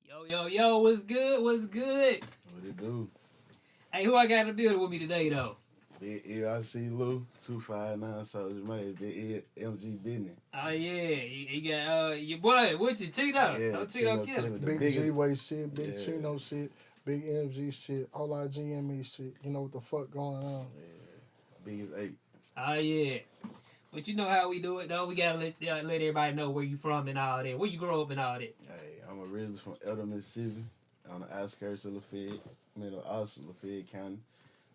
Yo, what's good? What's good? What it do? Hey, who I got in the building with me today, though? Big ERC Lue, 259 Soldier Made, MG Business. Oh, yeah. You got your boy with you, Cheeto. Yeah, No Cheeto Chino Killer. Killer, the Big biggest. G-Way shit, Big Yeah, Chino shit, Big MG shit, all our GME shit. You know what the fuck going on. yeah, biggest eight. Oh, yeah. But you know how we do it, though. We got to let everybody know where you from and all that. Where you grow up and all that. Hey, I'm originally from Elder, Mississippi, on the outskirts of Lafayette, middle also Lafayette County.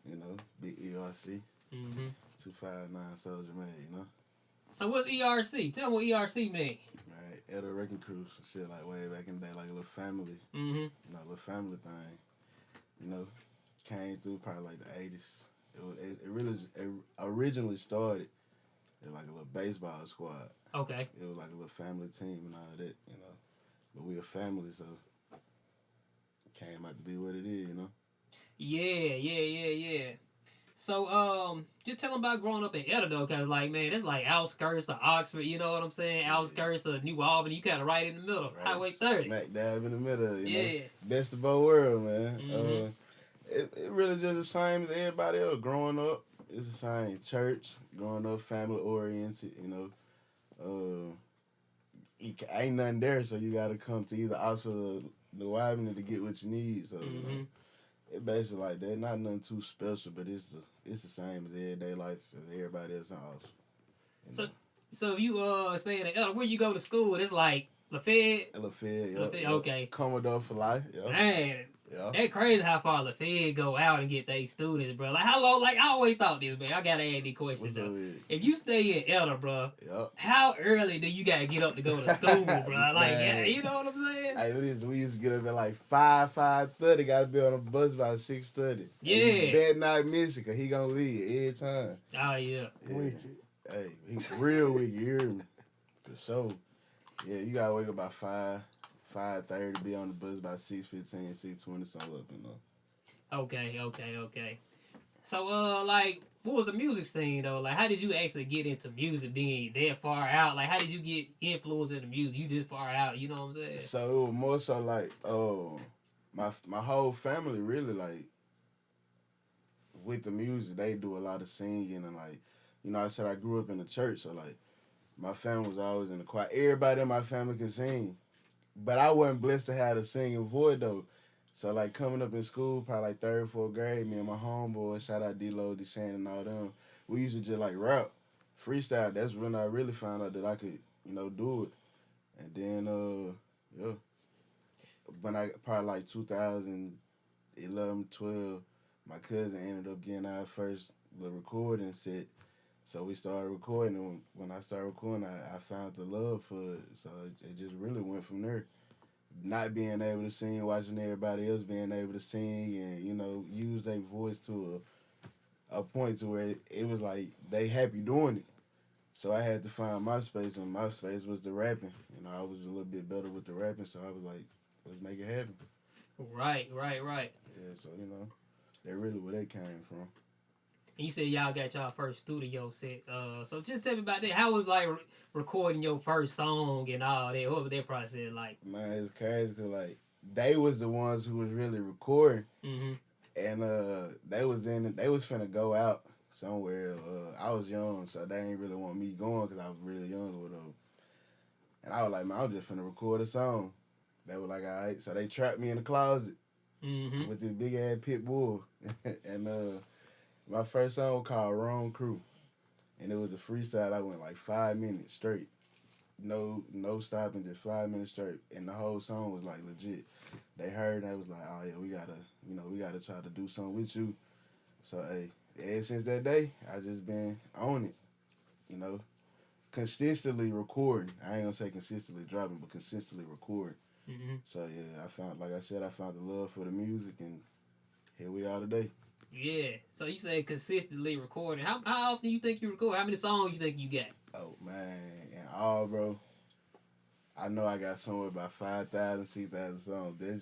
You know, big ERC, Mm-hmm. 259 Soldier Made, you know. So what's ERC? Tell me what ERC mean. Right, Elder Wrecking Crew, some shit like way back in the day, like a little family, Mm-hmm. a little family thing. You know, came through probably like the 80s. It really it originally started in like a little baseball squad. Okay. It was like a little family team and all that, you know. But we a family, so it came out to be what it is, you know. Yeah. So, just tell them about growing up in Elder, though, because, like, man, it's like outskirts of Oxford, you know what I'm saying? Yeah. Outskirts of New Albany. You kind of right in the middle. Right, Highway 30. smack dab in the middle, you know. Yeah. Best of both worlds, man. Mm-hmm. It really just the same as everybody else growing up. It's the same. Church, growing up, family oriented, you know. Ain't nothing there, so you got to come to either Oxford or the Albany to get what you need. So, you know. It basically like that. Not nothing too special, but it's the same as everyday life as everybody else in Austin. So, so if you stay in the Elder, where you go to school? It's like Lafayette. Lafayette, Lafayette, okay. Commodore for life, Man, yeah. that crazy how far Lafayette go out and get their students, bro. Like how long? Like I always thought this, man. I gotta ask these questions. What's up Though. with it? If you stay in Elder, bro, Yep. how early do you gotta get up to go to school, bro? Like, Man. yeah, you know what I'm saying? Hey, listen, we used to get up at like 5:30. Got to be on the bus by 6:30. Yeah. You better not miss it, cause he gonna leave every time. Oh yeah. Wicked. Hey, he real wicked. You hear me? For sure. Yeah, you gotta wake up by 5:30 to be on the bus by 6:15, 6:20, something up, you know. Okay. So, like, what was the music scene though? Like, how did you actually get into music? Being that far out, like, how did you get influenced in the music? You this far out, you know what I'm saying? So it was more so like, my whole family really like with the music. They do a lot of singing and like, you know, I said I grew up in the church, so like my family was always in the choir. Everybody in my family can sing, but I wasn't blessed to have a singing voice though. So like coming up in school, probably like third, fourth grade, me and my homeboy, shout out D-Lo, D-Shane and all them, we used to just like rap, freestyle. That's when I really found out that I could, you know, do it. And then, yeah, when I probably like 2011, 12, my cousin ended up getting our first little recording set. So we started recording, and when I started recording, I found the love for it. So it just really went from there. Not being able to sing, watching everybody else being able to sing, and you know use their voice to a point to where it was like they happy doing it. So I had to find my space, and my space was the rapping. You know, I was a little bit better with the rapping, so I was like, let's make it happen. Right. Yeah, so you know, that's really where that came from. And you said y'all got y'all first studio set. So just tell me about that. How was like recording your first song and all that? What was that process like? Man, it's crazy because like they was the ones who was really recording, Mm-hmm. and they was finna go out somewhere. I was young, so they ain't really want me going because I was really young with them. And I was like, man, I was just finna record a song. They were like, all right, so they trapped me in the closet Mm-hmm. with this big ass pit bull, and my first song was called Wrong Crew, and it was a freestyle. I went like 5 minutes straight. No stopping, just 5 minutes straight, and the whole song was like legit. They heard, and they was like, "Oh yeah, we gotta try to do something with you." So hey, ever since that day, I just been on it, you know, consistently recording. I ain't gonna say consistently dropping, but consistently recording. Mm-hmm. So yeah, like I said, I found the love for the music, and here we are today. Yeah. So you said consistently recording. How often you think you record? How many songs you think you got? Oh man, and all bro, I know I got somewhere about 5,000, 6,000 songs. That's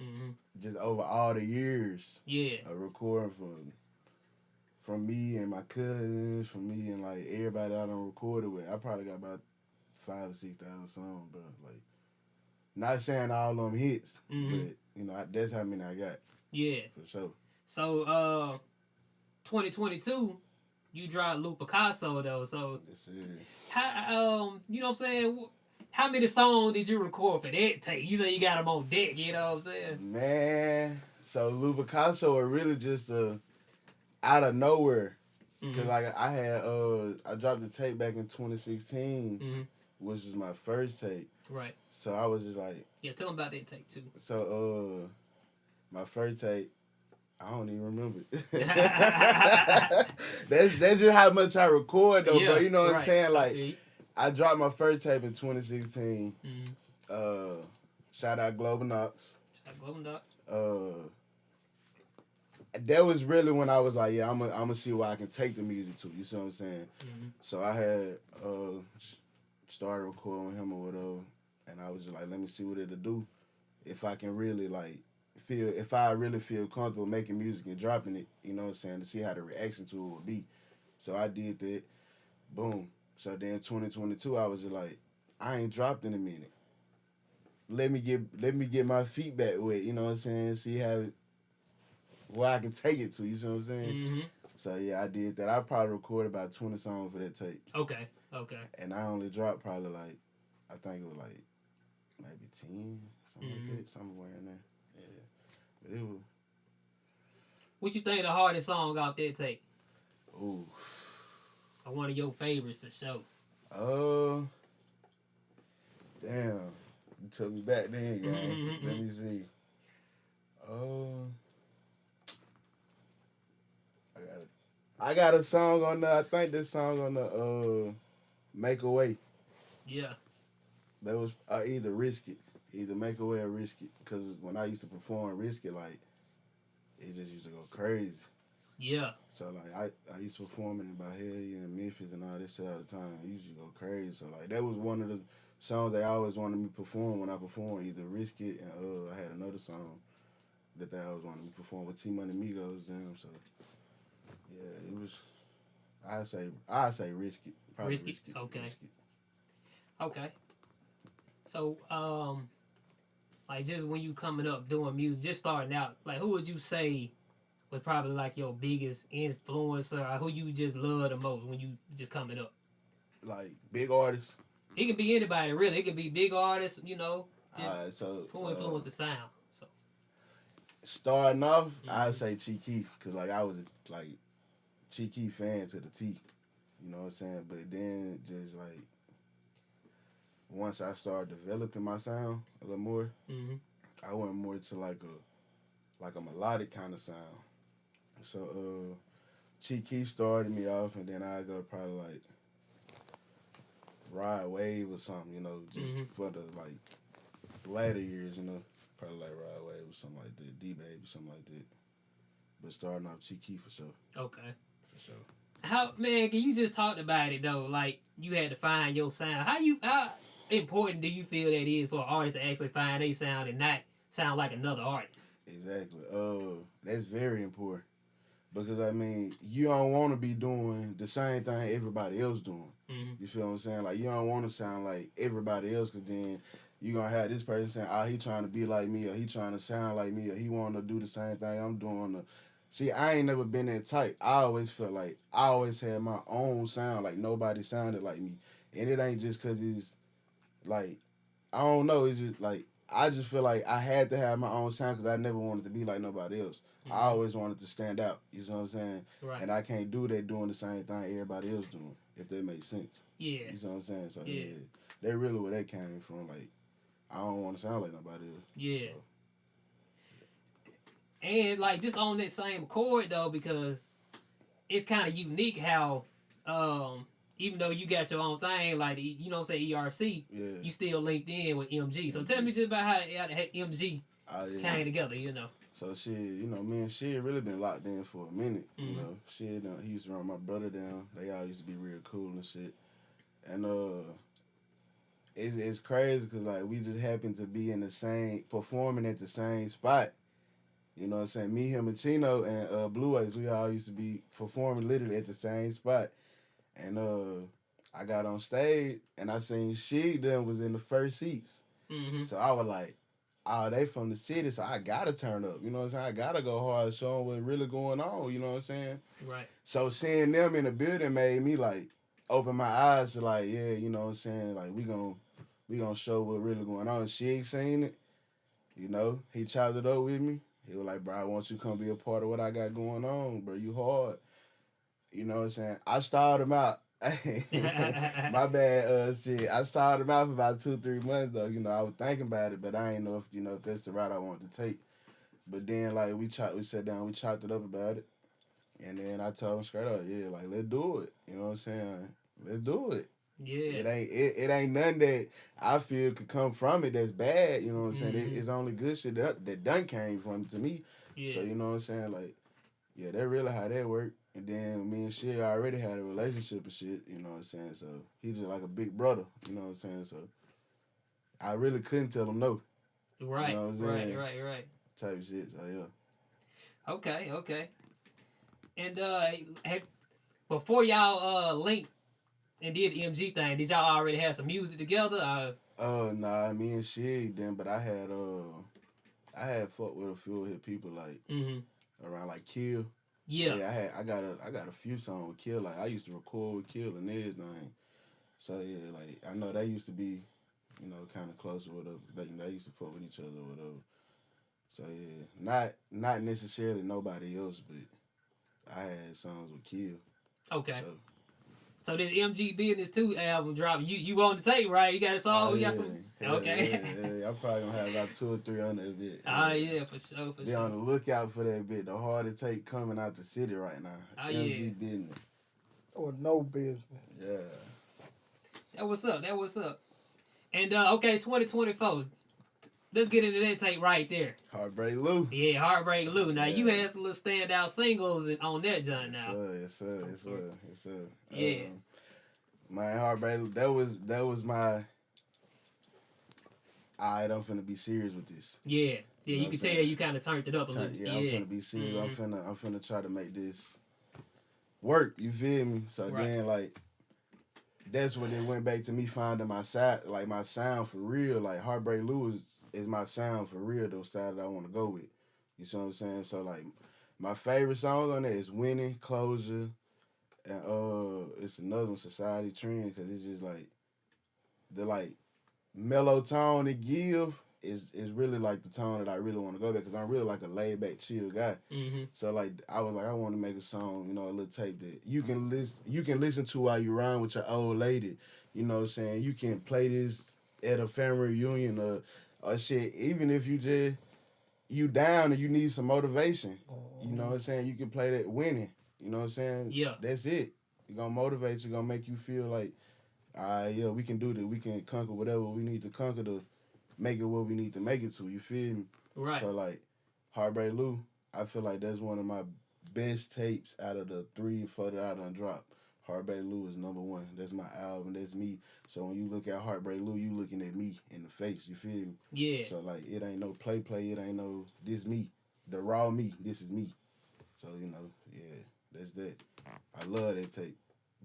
Mm-hmm. just over all the years Yeah. of recording from me and my cousins, from me and like everybody I done recorded with. I probably got about 5,000 or 6,000 songs, bro. Like Not saying all them hits, Mm-hmm. but you know that's how many I got Yeah. for sure. So 2022, you dropped Lou Picasso though. So Yes, sir. how you know what I'm saying? How many songs did you record for that tape? You say you got them on deck. You know what I'm saying? Man, so Lou Picasso are really just out of nowhere. Cause Mm-hmm. like I dropped the tape back in 2016, Mm-hmm. which was my first tape. Right. So I was just like, Yeah. Tell them about that tape too. so my first tape, I don't even remember it. Yeah. that's just how much I record though, bro. You know what I'm Right. saying? I Like feel you. I dropped my first tape in 2016. Mm-hmm. Shout out Global Knox. Shout out Glowing Dot. That was really when I was like, yeah, I'm gonna see where I can take the music to. You see what I'm saying? Mm-hmm. So I had started recording with him or whatever, and I was just like, let me see what it'll do if I can really like if I really feel comfortable making music and dropping it. You know what I'm saying? To see how the reaction to it would be. So I did that. Boom. So then 2022, I was just like, I ain't dropped in a minute. Let me get my feet back wet. You know what I'm saying? See how where I can take it to. You see what I'm saying? Mm-hmm. So yeah, I did that. I probably recorded about 20 songs for that tape, Okay. Okay. and I only dropped probably like I think it was like maybe 10, something like that, somewhere in there. Yeah, but it was What you think the hardest song off that tape? ooh. Or one of your favorites for sure. Uh, damn, you took me back then, gang. Let Mm-hmm. me see. Uh, I got a song on the. I think this song on the Make a Way. Yeah. That was either Risk It, either Make a Way or Risk It. Cause when I used to perform Risk It, like it just used to go crazy. Yeah. So like I used to perform in about here in Memphis and all this shit all the time. I used to go crazy. So like that was one of the songs they always wanted me to perform when I performed, either Risk It and I had another song that they always wanted me to perform with T Money Migos and so yeah, it was I say Risk It. Probably Risk It? Okay. Risk It. Okay. So like just when you coming up doing music, just starting out, like who would you say was probably like your biggest influencer, or who you just love the most when you just coming up? Like big artists. It can be anybody really. It can be big artists, you know. Just Alright, so who influenced the sound. So. starting off, I'd Mm-hmm. say Chief because like I was like Chief fan to the T. You know what I'm saying? But then just like once I started developing my sound a little more, Mm-hmm. I went more to like a melodic kind of sound. So Chief started me off, and then I go probably like Ride Wave or something. You know, just Mm-hmm. for the like later years. You know, probably like Ride Wave or something like that, D Baby, something like that. But starting off Chief for sure, Okay. for sure. How man? Can you just talk about it though? Like you had to find your sound. How important do you feel that is for an artist to actually find a sound and not sound like another artist? Exactly. That's very important because I mean, you don't want to be doing the same thing everybody else doing. Mm-hmm. You feel what I'm saying? Like you don't want to sound like everybody else because then you gonna have this person saying, "Oh, he trying to be like me," or "He trying to sound like me," or "He want to do the same thing I'm doing." See, I ain't never been that type. I always felt like I always had my own sound. Like nobody sounded like me, and it ain't just because it's like I don't know. It's just like I just feel like I had to have my own sound because I never wanted to be like nobody else. I Mm-hmm. always wanted to stand out. You know what I'm saying? Right. And I can't do that doing the same thing everybody else doing. If that makes sense. Yeah. You know what I'm saying? So Yeah. yeah, that really where that came from. Like I don't want to sound like nobody else. Yeah. So, And like just on that same chord though, because it's kind of unique how even though you got your own thing, like you know, say ERC, yeah. you still linked in with MG. So tell me just about how MG Yeah. came together. You know. So shit, you know, me and shit really been locked in for a minute. You Mhm. know, shit, he used to run my brother down. They all used to be real cool and shit. And it's crazy because like we just happened to be in the same performing at the same spot. You know what I'm saying? Me, him, and Chino and Blue Eyes, we all used to be performing literally at the same spot. And I got on stage and I seen Sheik then was in the first seats. Mm-hmm. So I was like, oh, they from the city, so I gotta turn up. You know what I'm saying? I gotta go hard, show them what's really going on. You know what I'm saying? Right. So seeing them in the building made me like open my eyes to like, yeah, you know what I'm saying? Like we gonna show what really going on. She ain't seen it, you know. He chopped it up with me. He was like, bro, I want you to come be a part of what I got going on, bro. You hard. You know what I'm saying? I started him out. My bad, shit. I started him out for about 2-3 months though. You know, I was thinking about it, but I ain't know if if that's the route I wanted to take. But then like we sat down, we chopped it up about it, and then I told him straight up, yeah, like let's do it. You know what I'm saying? Let's do it. Yeah. It ain't nothing that I feel could come from it that's bad. You know what I'm saying? Mm-hmm. It's only good shit that done came from it to me. Yeah. So you know what I'm saying? Like, yeah, that really how that worked. And then me and shit already had a relationship and shit. You know what I'm saying? So he's just like a big brother. You know what I'm saying? So I really couldn't tell him no. You Right. know what I'm Right. saying? Right. Right. Type of shit. So yeah. Okay. Okay. And have, before y'all linked and did the MG thing, did y'all already have some music together? Nah, me and shit then, but I had fucked with a few of his people like Mm-hmm. around like Kill. Yeah. Yeah, I got a few songs with Kill. Like I used to record with Kill and everything. So yeah, like I know they used to be, kind of close or whatever. They used to fuck with each other or whatever. So yeah, not necessarily nobody else, but I had songs with Kill. Okay. So So this MG Business 2 album drop, you on the tape, right? You got a song? oh You got yeah, some? hell Okay. yeah. I'm probably gonna have about 2 or 3 on that bit. Oh yeah, for sure, for Be sure. on the lookout for that bit. The hard to take coming out the city right now. Oh MG yeah. Business. Or no business. Yeah. That what's up. That what's up. And okay, 2024. Let's get into that tape right there. Heartbreak Lou. Yeah, Heartbreak Lou. Now you Yeah. had some little standout singles on that joint now. Yes sir, yes sir, yes sir. Yeah. My Heartbreak, that was my. Alright, I'm finna be serious with this. Yeah. Yeah, You know you what can I'm tell saying? you kind of turned it up a little bit. Yeah, Yeah. I'm finna be serious. Mhm. I'm finna try to make this work. You feel me? So Right. then like that's when it went back to me finding my side, like my sound for real. Like Heartbreak Lou is my sound for real. Those style that I want to go with. You see what I'm saying? So like my favorite song on there is Winning, Closure, and it's another one, Society Trend, because it's just like the like mellow tone it give is really like the tone that I really want to go back because I'm really like a laid back chill guy. Mhm. So like I was like I want to make a song, a little tape that you can listen to while you run with your old lady. You know what I'm saying? You can play this at a family reunion or shit. Even if you down and you need some motivation. You know what I'm saying? You can play that winning. You know what I'm saying? Yeah. That's it. It's gonna motivate you, gonna make you feel like, yeah, we can do this. We can conquer whatever we need to conquer to make it what we need to make it to. You feel me? Right. So like Heartbreak Lou, I feel like that's one of my best tapes out of the 3 or 4 that I done dropped. Heartbreak Lou is number 1. That's my album. That's me. So when you look at Heartbreak Lou, you looking at me in the face. You feel me? Yeah. So like it ain't no play. It ain't no this me. The raw me. This is me. So yeah, that's that. I love that tape.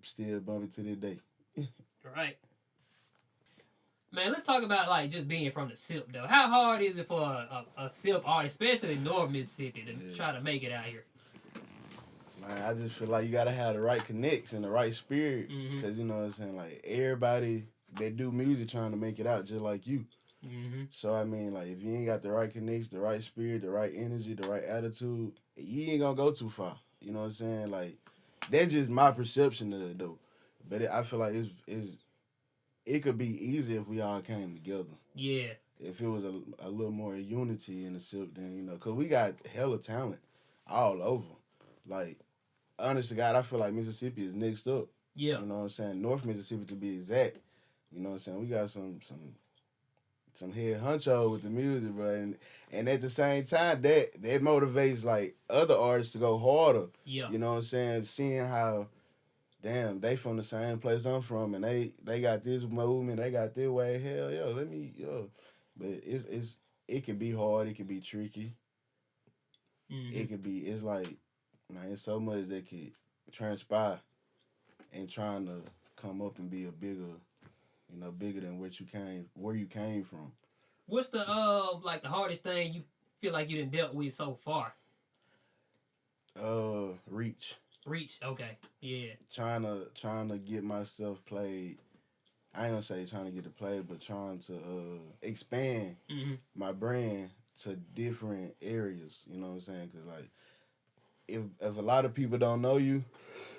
Still bumping to this day. Right. Man, let's talk about like just being from the SIP though. How hard is it for a SIP artist, especially in North Mississippi, to try to make it out here? Man, I just feel like you gotta have the right connects and the right spirit, Mhm. cause you know what I'm saying. Like everybody that do music trying to make it out just like you. Mhm. So I mean, like if you ain't got the right connects, the right spirit, the right energy, the right attitude, you ain't gonna go too far. You know what I'm saying? Like that's just my perception of it though. But I feel like it could be easier if we all came together. Yeah. If it was a little more unity in the SIP, then cause we got hella talent all over. Like honest to God, I feel like Mississippi is next up. Yeah. You know what I'm saying? North Mississippi to be exact. You know what I'm saying? We got some head honcho with the music, bro. And at the same time, that motivates like other artists to go harder. Yeah. You know what I'm saying? Seeing how, damn, they from the same place I'm from, and they got this movement, they got this way. Hell, But it can be hard, it can be tricky. Mhm. It could be. It's like, man, it's so much that could transpire and trying to come up and be a bigger than where you came from. What's the like the hardest thing you feel like you done dealt with so far? Reach. Reach. Okay. Yeah. Trying to get myself played. I ain't gonna say trying to get it played, but trying to expand my brand to different areas. You know what I'm saying? Because like, if a lot of people don't know you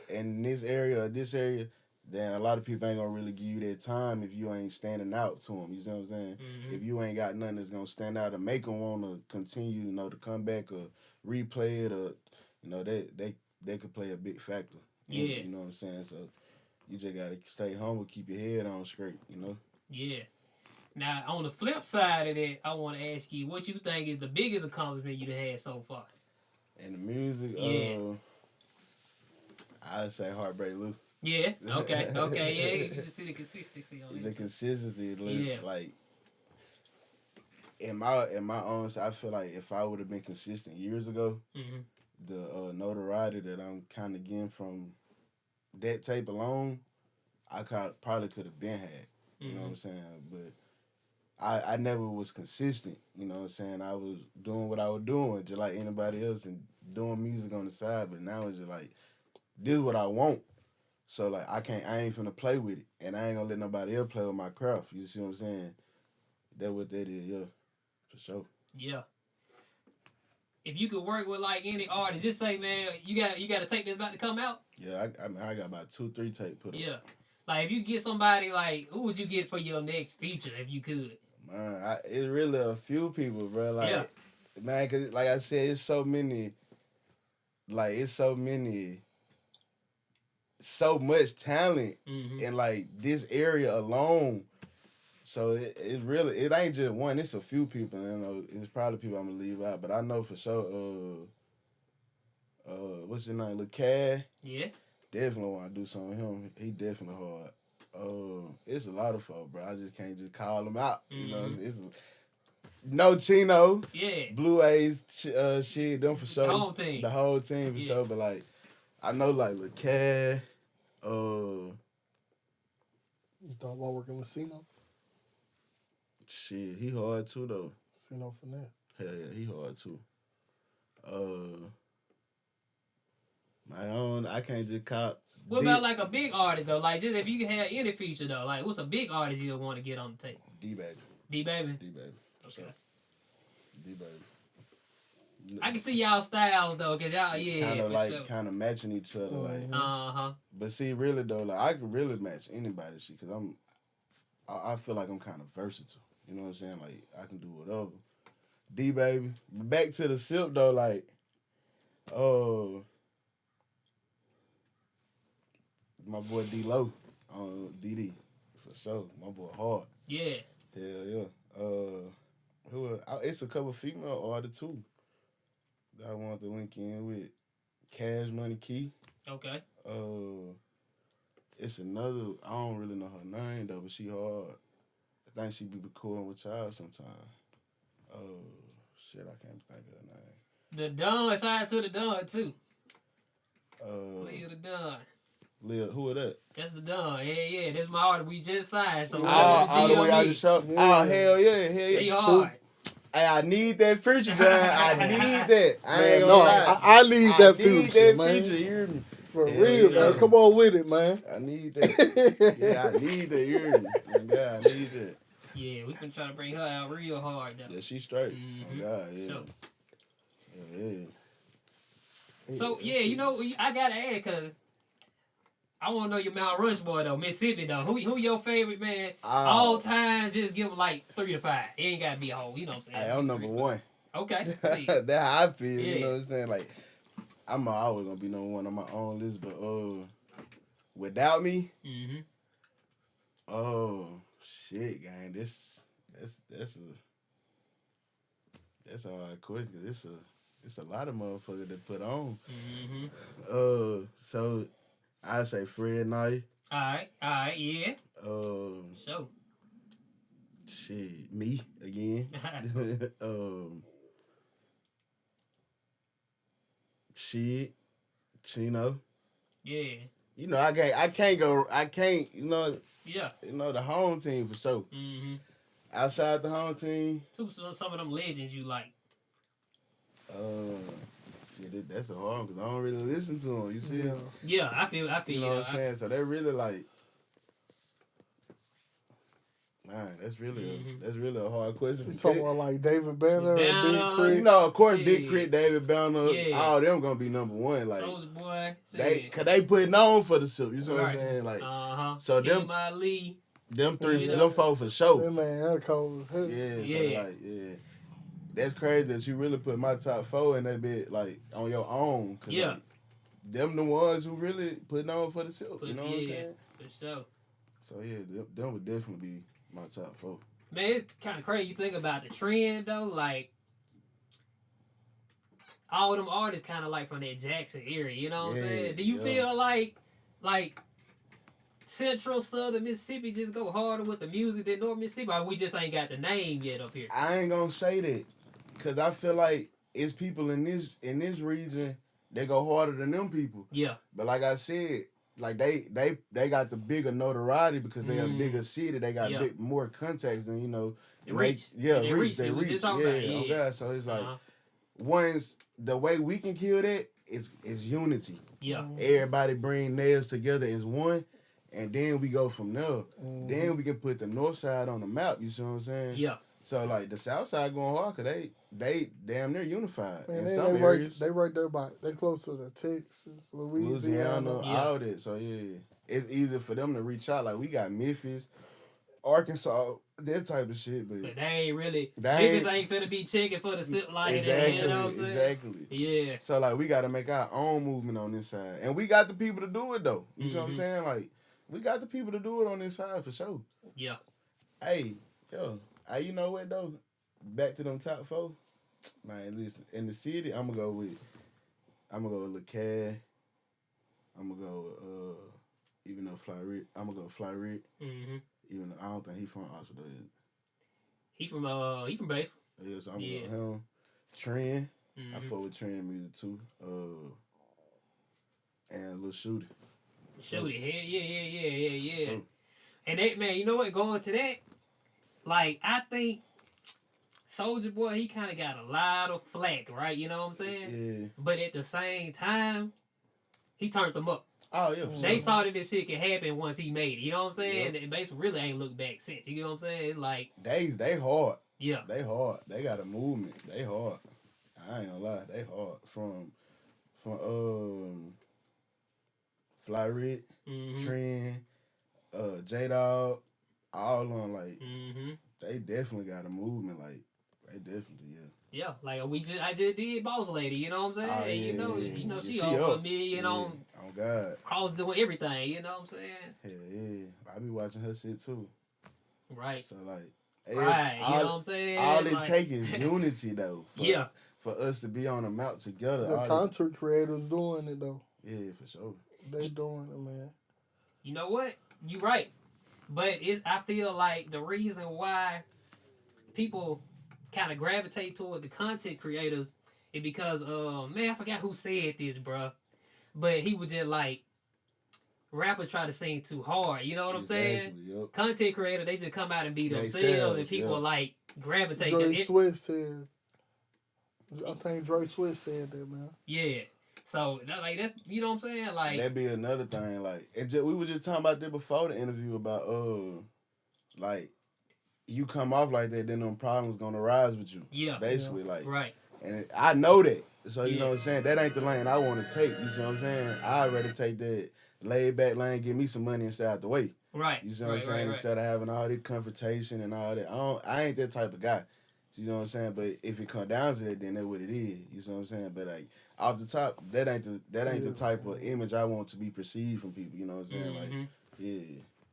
in this area or this area, then a lot of people ain't gonna really give you that time if you ain't standing out to them. You see what I'm saying? If you ain't got nothing that's gonna stand out and make them want to continue, you know, to come back or replay it, or you know, they could play a big factor. Yeah. You know what I'm saying? So you just gotta stay humble, keep your head on straight. You know. Yeah. Now, on the flip side of that, I want to ask you what you think is the biggest accomplishment you've had so far. And the music, I'd say Heartbreak Lou. Yeah. Okay. Okay. Yeah. You can see the consistency on it. The consistency, Yeah. like in my own, I feel like if I would have been consistent years ago, the notoriety that I'm kind of getting from that tape alone, I probably could have been had. You know what I'm saying? But I never was consistent. You know what I'm saying? I was doing what I was doing, just like anybody else, and doing music on the side. But now it's just like, this is what I want. So like I ain't finna play with it, and I ain't gonna let nobody else play with my craft. You see what I'm saying? That's what that is, yeah, for sure. Yeah. If you could work with like any artist, just say, man, you got a tape that's about to come out. Yeah, I got about 2-3 tape put up. Yeah. Like if you get somebody like, who would you get for your next feature if you could? Man, it's really a few people, bro. Like, yeah. Man, cause like I said, it's so many. Like it's so much talent in like this area alone. So it really ain't just one. It's a few people. You know, it's probably people I'm gonna leave out, but I know for sure. What's his name? Lil Cad. Yeah. Definitely want to do something with him. He definitely hard. It's a lot of folk, bro. I just can't just call them out. You know, it's no Chino. Yeah. Blue A's shit. Them for sure. The whole team. The whole team for sure. But like, I know like Lil Cad. You thought about working with Sino? Shit, he hard too though. Sino Finette. Hell yeah, he hard too. My own, I can't just call. What about like a big artist though? Like just if you can have any feature though, like what's a big artist you want to get on the tape? D-Baby. D-Baby? D-Baby. Okay. Sure. D-Baby. I can see y'all styles though, cause y'all kind of like sure. kind of matching each other, like. Uh-huh. But see, really though, like I can really match anybody's shit, cause I feel like I'm kind of versatile. You know what I'm saying? Like I can do whatever. D-Baby. But back to the Silk though, like, my boy D-Lo, DD, for sure. My boy hard. Yeah. Hell yeah. It's a couple female artists too that I want to link in with. Cash Money Key. Okay. It's another, I don't really know her name though, but she hard. I think she be recording with y'all sometime. Shit, I can't think of her name. The Don, shout out to the Don too. Lil the Don. Lil, who are that? That's the Don. Yeah. That's my artist we just signed. So all the way out the show. Yeah. Oh, hell yeah. She hard. Hey, I need that feature, man. I need that. I ain't gonna No, lie. I need that I need feature, that man. feature, you hear me? For Yeah, real, yeah. man. Come on with it, man. I need that. Yeah, I need that, you hear me? Yeah, I need that. Yeah, we can try to bring her out real hard though. Yeah, she straight. Oh, God, yeah. So, Yeah. so yeah, you know, I gotta add because I want to know your Mount Rushmore though, Mississippi though. Who your favorite man all time? Just give him like 3 to 5. It ain't gotta be a whole. You know what I'm saying? Hey, I'm number 1. Okay. That's how I feel. Yeah. You know what I'm saying? Like, I'm always gonna be number 1 on my own list, but without me, oh shit, gang, that's a hard question because it's a lot of motherfuckers that put on. So I say Fred Knight. All right, yeah. So shit, me again. Shit, Chino. Yeah. You know, I can't, you know, Yeah. you know, the home team for sure. Outside the home team. Some of them legends you like. Shit, that's a hard one because I don't really listen to them. You see? Yeah. Yeah, I feel. You know what I'm saying? So they really like. Man, that's really a hard question. You talking about like David Banner and Big Banner, Crit? You know, of course, Yeah. Big Crit, David Banner, Yeah. all them gonna be number one. Like Soulja Boy. cause they putting on for the silk. You know what I'm Right. saying? Like So them Ali. them three, Yeah. them four for sure. That man, that cold. Yeah, so Yeah. like, yeah. That's crazy that you really put my top four in that bit, like, on your own. Cause, Yeah. like, them the ones who really putting on for the silk. You know what I'm Yeah, saying? for sure. So, yeah, them would definitely be my top four. Man, it's kind of crazy. You think about the trend, though. Like, all them artists kind of like from that Jackson area. You know what I'm saying? Do you feel like Central, Southern Mississippi just go harder with the music than North Mississippi? Or we just ain't got the name yet up here? I ain't gonna say that. Because I feel like it's people in this region that go harder than them people. Yeah. But like I said, like they got the bigger notoriety because they a bigger city. They got more contacts than, you know. They reach. They They reach. just talking Yeah, about it. oh God. So it's like, once the way we can kill that is unity. Yeah. Everybody bring theirs together as one, and then we go from there. Then we can put the north side on the map. You see what I'm saying? Yeah. So like the south side going hard because they damn near unified Man, in some areas. They right there they close to the Texas, Louisiana, all that. So yeah, it's easy for them to reach out. Like we got Memphis, Arkansas, that type of shit. But they ain't really. Memphis ain't finna be checking for the sip like that. You know what I'm saying? Exactly. Yeah. So like we got to make our own movement on this side, and we got the people to do it though. You see what I'm saying? Like we got the people to do it on this side for sure. Yeah. Hey, yo. You know what though? Back to them top four. Man, listen. In the city, I'm gonna go with Lil Cad. I'm gonna go even though Fly Rick. I'm gonna go Fly Rick. Even though I don't think he from Oxford though. He from Basel. Yeah, so I'm gonna go him. Trend. I fuck with Trend music too. And Lil Shooty. Shooty, yeah. So, and that man, you know what? Going to that. Like, I think Soulja Boy, he kind of got a lot of flack, right? You know what I'm saying? Yeah. But at the same time, he turned them up. Oh, yeah. They saw that this shit could happen once he made it. You know what I'm saying? They basically really ain't looked back since. You know what I'm saying? It's like... They hard. Yeah. They hard. They got a movement. They hard. I ain't gonna lie. They hard. From Fly Rick, Trend, J-Dog, all on them, like, they definitely got a movement, like, they definitely, Yeah, like I just did Boss Lady, you know what I'm saying? Oh, yeah, you know, she up. over me, you know. Oh God. Cross doing everything, you know what I'm saying? Hell yeah. I be watching her shit too. Right. So like you know what I'm saying? All it take is unity though. For us to be on a map together. The content creators doing it though. Yeah, for sure. They doing it, man. You know what? You right. But I feel like the reason why people kind of gravitate toward the content creators is because, man, I forgot who said this, bruh. But he was just like, rappers try to sing too hard. You know what I'm saying? Yep. Content creator, they just come out and be themselves, and people like gravitate. Dre Swift said, I think Dre Swift said that, man. Yeah. So that's you know what I'm saying? Like that'd be another thing. Like we were just talking about that before the interview about like you come off like that, then them problems gonna rise with you. Yeah. Basically, like right. And I know that. So you know what I'm saying? That ain't the lane I want to take. You see what I'm saying? I'd rather take that laid back lane, give me some money and stay out the way. Right. You see what I'm saying? Instead of having all this confrontation and all that. I ain't that type of guy. You know what I'm saying? But if it come down to that, then that's what it is. You see what I'm saying? But like off the top, that ain't the type of image I want to be perceived from people. You know what I'm saying? Like, yeah,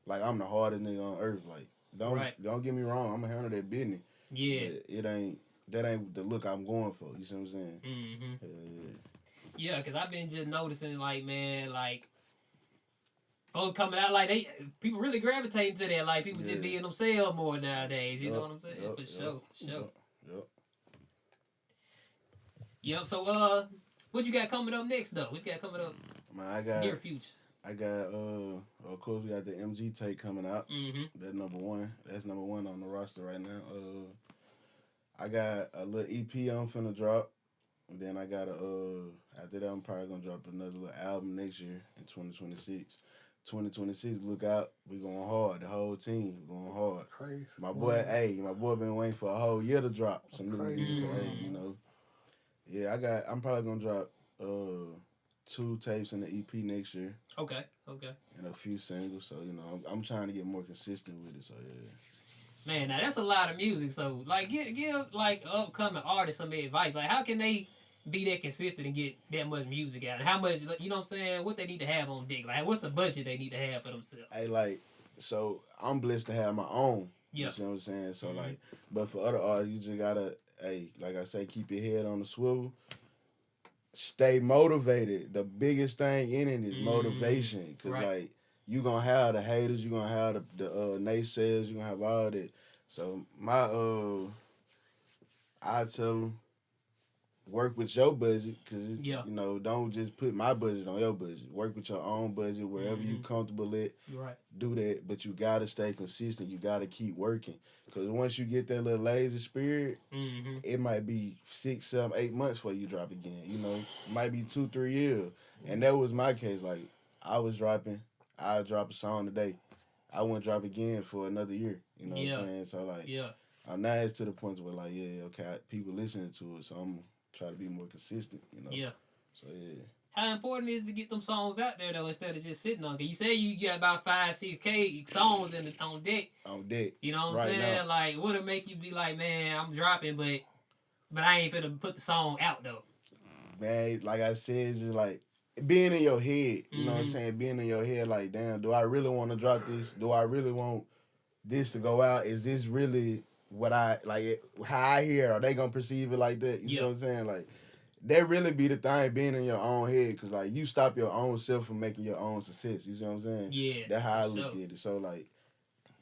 like I'm the hardest nigga on earth. Like, don't get me wrong. I'm gonna handle that business. Yeah. That ain't the look I'm going for. You see what I'm saying? Yeah, because I've been just noticing, like, man, like, folks coming out, like, people really gravitating to that. Like, people just being themselves more nowadays. You know what I'm saying? For sure. Yep. So, what you got coming up next, though? What you got coming up? Man, near future? I got of course we got the MG tape coming out. Mm-hmm. That's number one. That's number one on the roster right now. I got a little EP I'm finna drop. And then I got after that I'm probably gonna drop another little album next year in 2026. 2026, look out, we going hard. The whole team going hard. Crazy. My boy been waiting for a whole year to drop some new Crazy. music. So hey, you know, yeah, I'm probably gonna drop 2 tapes in the EP next year. Okay. And a few singles. So you know, I'm trying to get more consistent with it. So yeah. Man, now that's a lot of music. So, like, give like upcoming artists some advice. Like, how can they be that consistent and get that much music out? And how much, you know what I'm saying? What they need to have on deck? Like, what's the budget they need to have for themselves? Hey, like, so I'm blessed to have my own. Yeah. You know what I'm saying? So like, but for other artists, you just gotta, hey, like I say, keep your head on the swivel. Stay motivated. The biggest thing in it is motivation. Cause like, you gonna have the haters, you gonna have the naysayers, you gonna have all that. So I tell them, work with your budget, cause you know, don't just put my budget on your budget. Work with your own budget wherever you comfortable at. Right. Do that, but you gotta stay consistent. You gotta keep working, cause once you get that little lazy spirit, it might be 6, 7, 8 months before you drop again. You know, it might be 2, 3 years, and that was my case. Like I drop a song today, I wouldn't drop again for another year. You know what I'm saying? So like, now it's to the point where like, okay, people listening to it, so I'm try to be more consistent, you know. Yeah. So yeah. How important is it to get them songs out there though, instead of just sitting on? Cause you say you got about 5, 6K songs on deck. On deck. You know what I'm saying? Now. Like, what'll make you be like, man, I'm dropping, but I ain't finna put the song out though. Man, like I said, it's just like being in your head. You know what I'm saying? Being in your head, like, damn, do I really want to drop this? Do I really want this to go out? Is this really what I like? How I hear? Are they gonna perceive it like that? You know what I'm saying? Like, that really be the thing, being in your own head, because like, you stop your own self from making your own success. You see what I'm saying? Yeah. That's how I look at it. So like,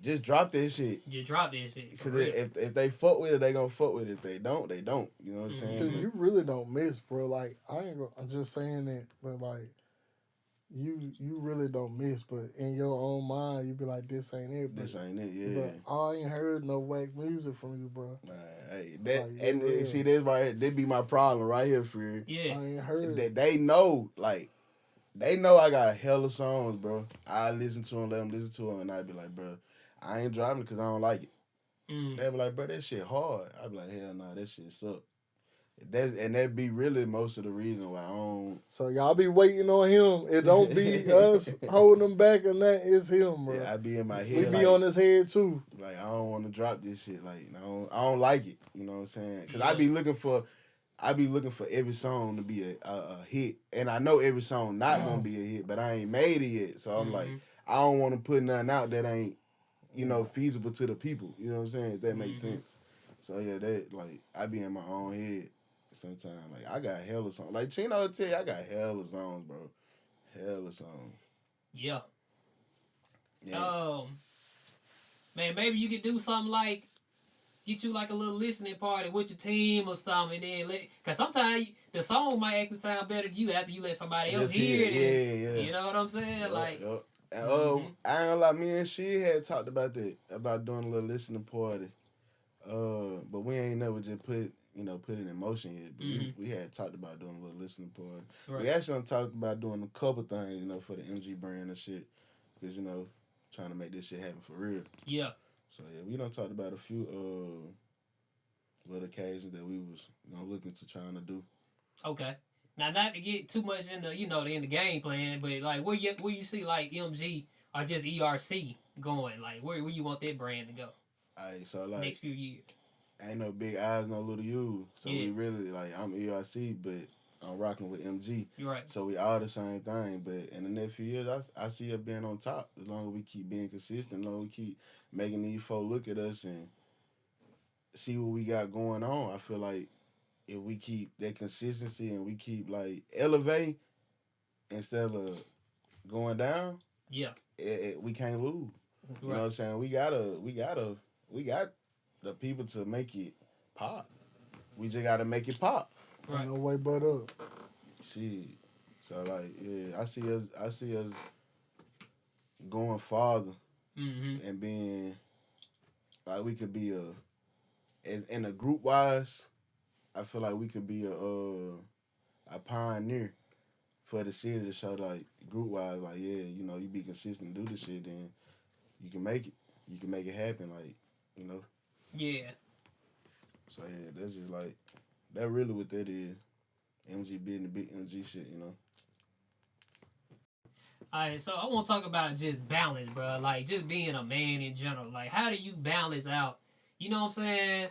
just drop that shit. Just drop that shit. Because if they fuck with it, they gonna fuck with it. If they don't, they don't. You know what I'm saying? Because you really don't miss, bro. Like, I'm just saying that, but like, you really don't miss. But in your own mind, you be like, this ain't it. But, this ain't it, yeah. But I ain't heard no whack music from you, bro. Hey, see, that's right. That be my problem right here, friend. Yeah. I ain't heard. That they know, like, they know I got a hell of songs, bro. I listen to them, let them listen to them, and I be like, bro, I ain't driving because I don't like it. They be like, bro, that shit hard. I be like, hell nah, that shit suck. That be really most of the reason why I don't. So y'all be waiting on him. It don't be us holding him back, and that is him, bro. Yeah, I be in my head. We be like, on his head too. Like, I don't want to drop this shit. Like, I don't like it. You know what I'm saying? Because I be looking for every song to be a hit, and I know every song not gonna be a hit, but I ain't made it yet. So I'm like, I don't want to put nothing out that ain't, you know, feasible to the people. You know what I'm saying? If that makes sense. So yeah, that, like, I be in my own head sometimes. Like, I got hella songs. Like, Chino will tell you, I got hella songs, bro. Hella songs. Yeah. Man, maybe you could do something like, get you like a little listening party with your team or something, and then cause sometimes the song might actually sound better to you after you let somebody else hear it. Yeah. You know what I'm saying? Yep, like, yep. And, I ain't gonna lie, me and she had talked about that, about doing a little listening party. But we ain't never just put it in motion yet. But we had talked about doing a little listening party. Right. We actually talked about doing a couple things, you know, for the MG brand and shit. Because, you know, trying to make this shit happen for real. Yeah. So, yeah, we done talked about a few little occasions that we was, you know, looking to trying to do. Okay. Now, not to get too much in the game plan, but, like, where you see, like, MG or just ERC going? Like, where you want that brand to go? Alright, so, like, next few years. Ain't no big eyes, no little you. So we really, like, I'm ERC, but I'm rocking with MG. You're right. So we all the same thing. But in the next few years, I see us being on top. As long as we keep being consistent, as long as we keep making these folks look at us and see what we got going on. I feel like if we keep that consistency and we keep, like, elevating instead of going down, we can't lose. Right. You know what I'm saying? We got the people to make it pop. We just gotta make it pop. Right. No way but up. Shit. So, like, yeah, I see us going farther Mm-hmm. and being like we could be in a group wise. I feel like we could be a pioneer for the city to show like group wise, like yeah, you be consistent, do the shit, then you can make it. You can make it happen, like you know. Yeah. So yeah, that's just like that. Really, what that is. MG being the big MG shit. All right, so I want to talk about just balance, bro. Like just being a man in general. Like, how do you balance out? You know what I'm saying?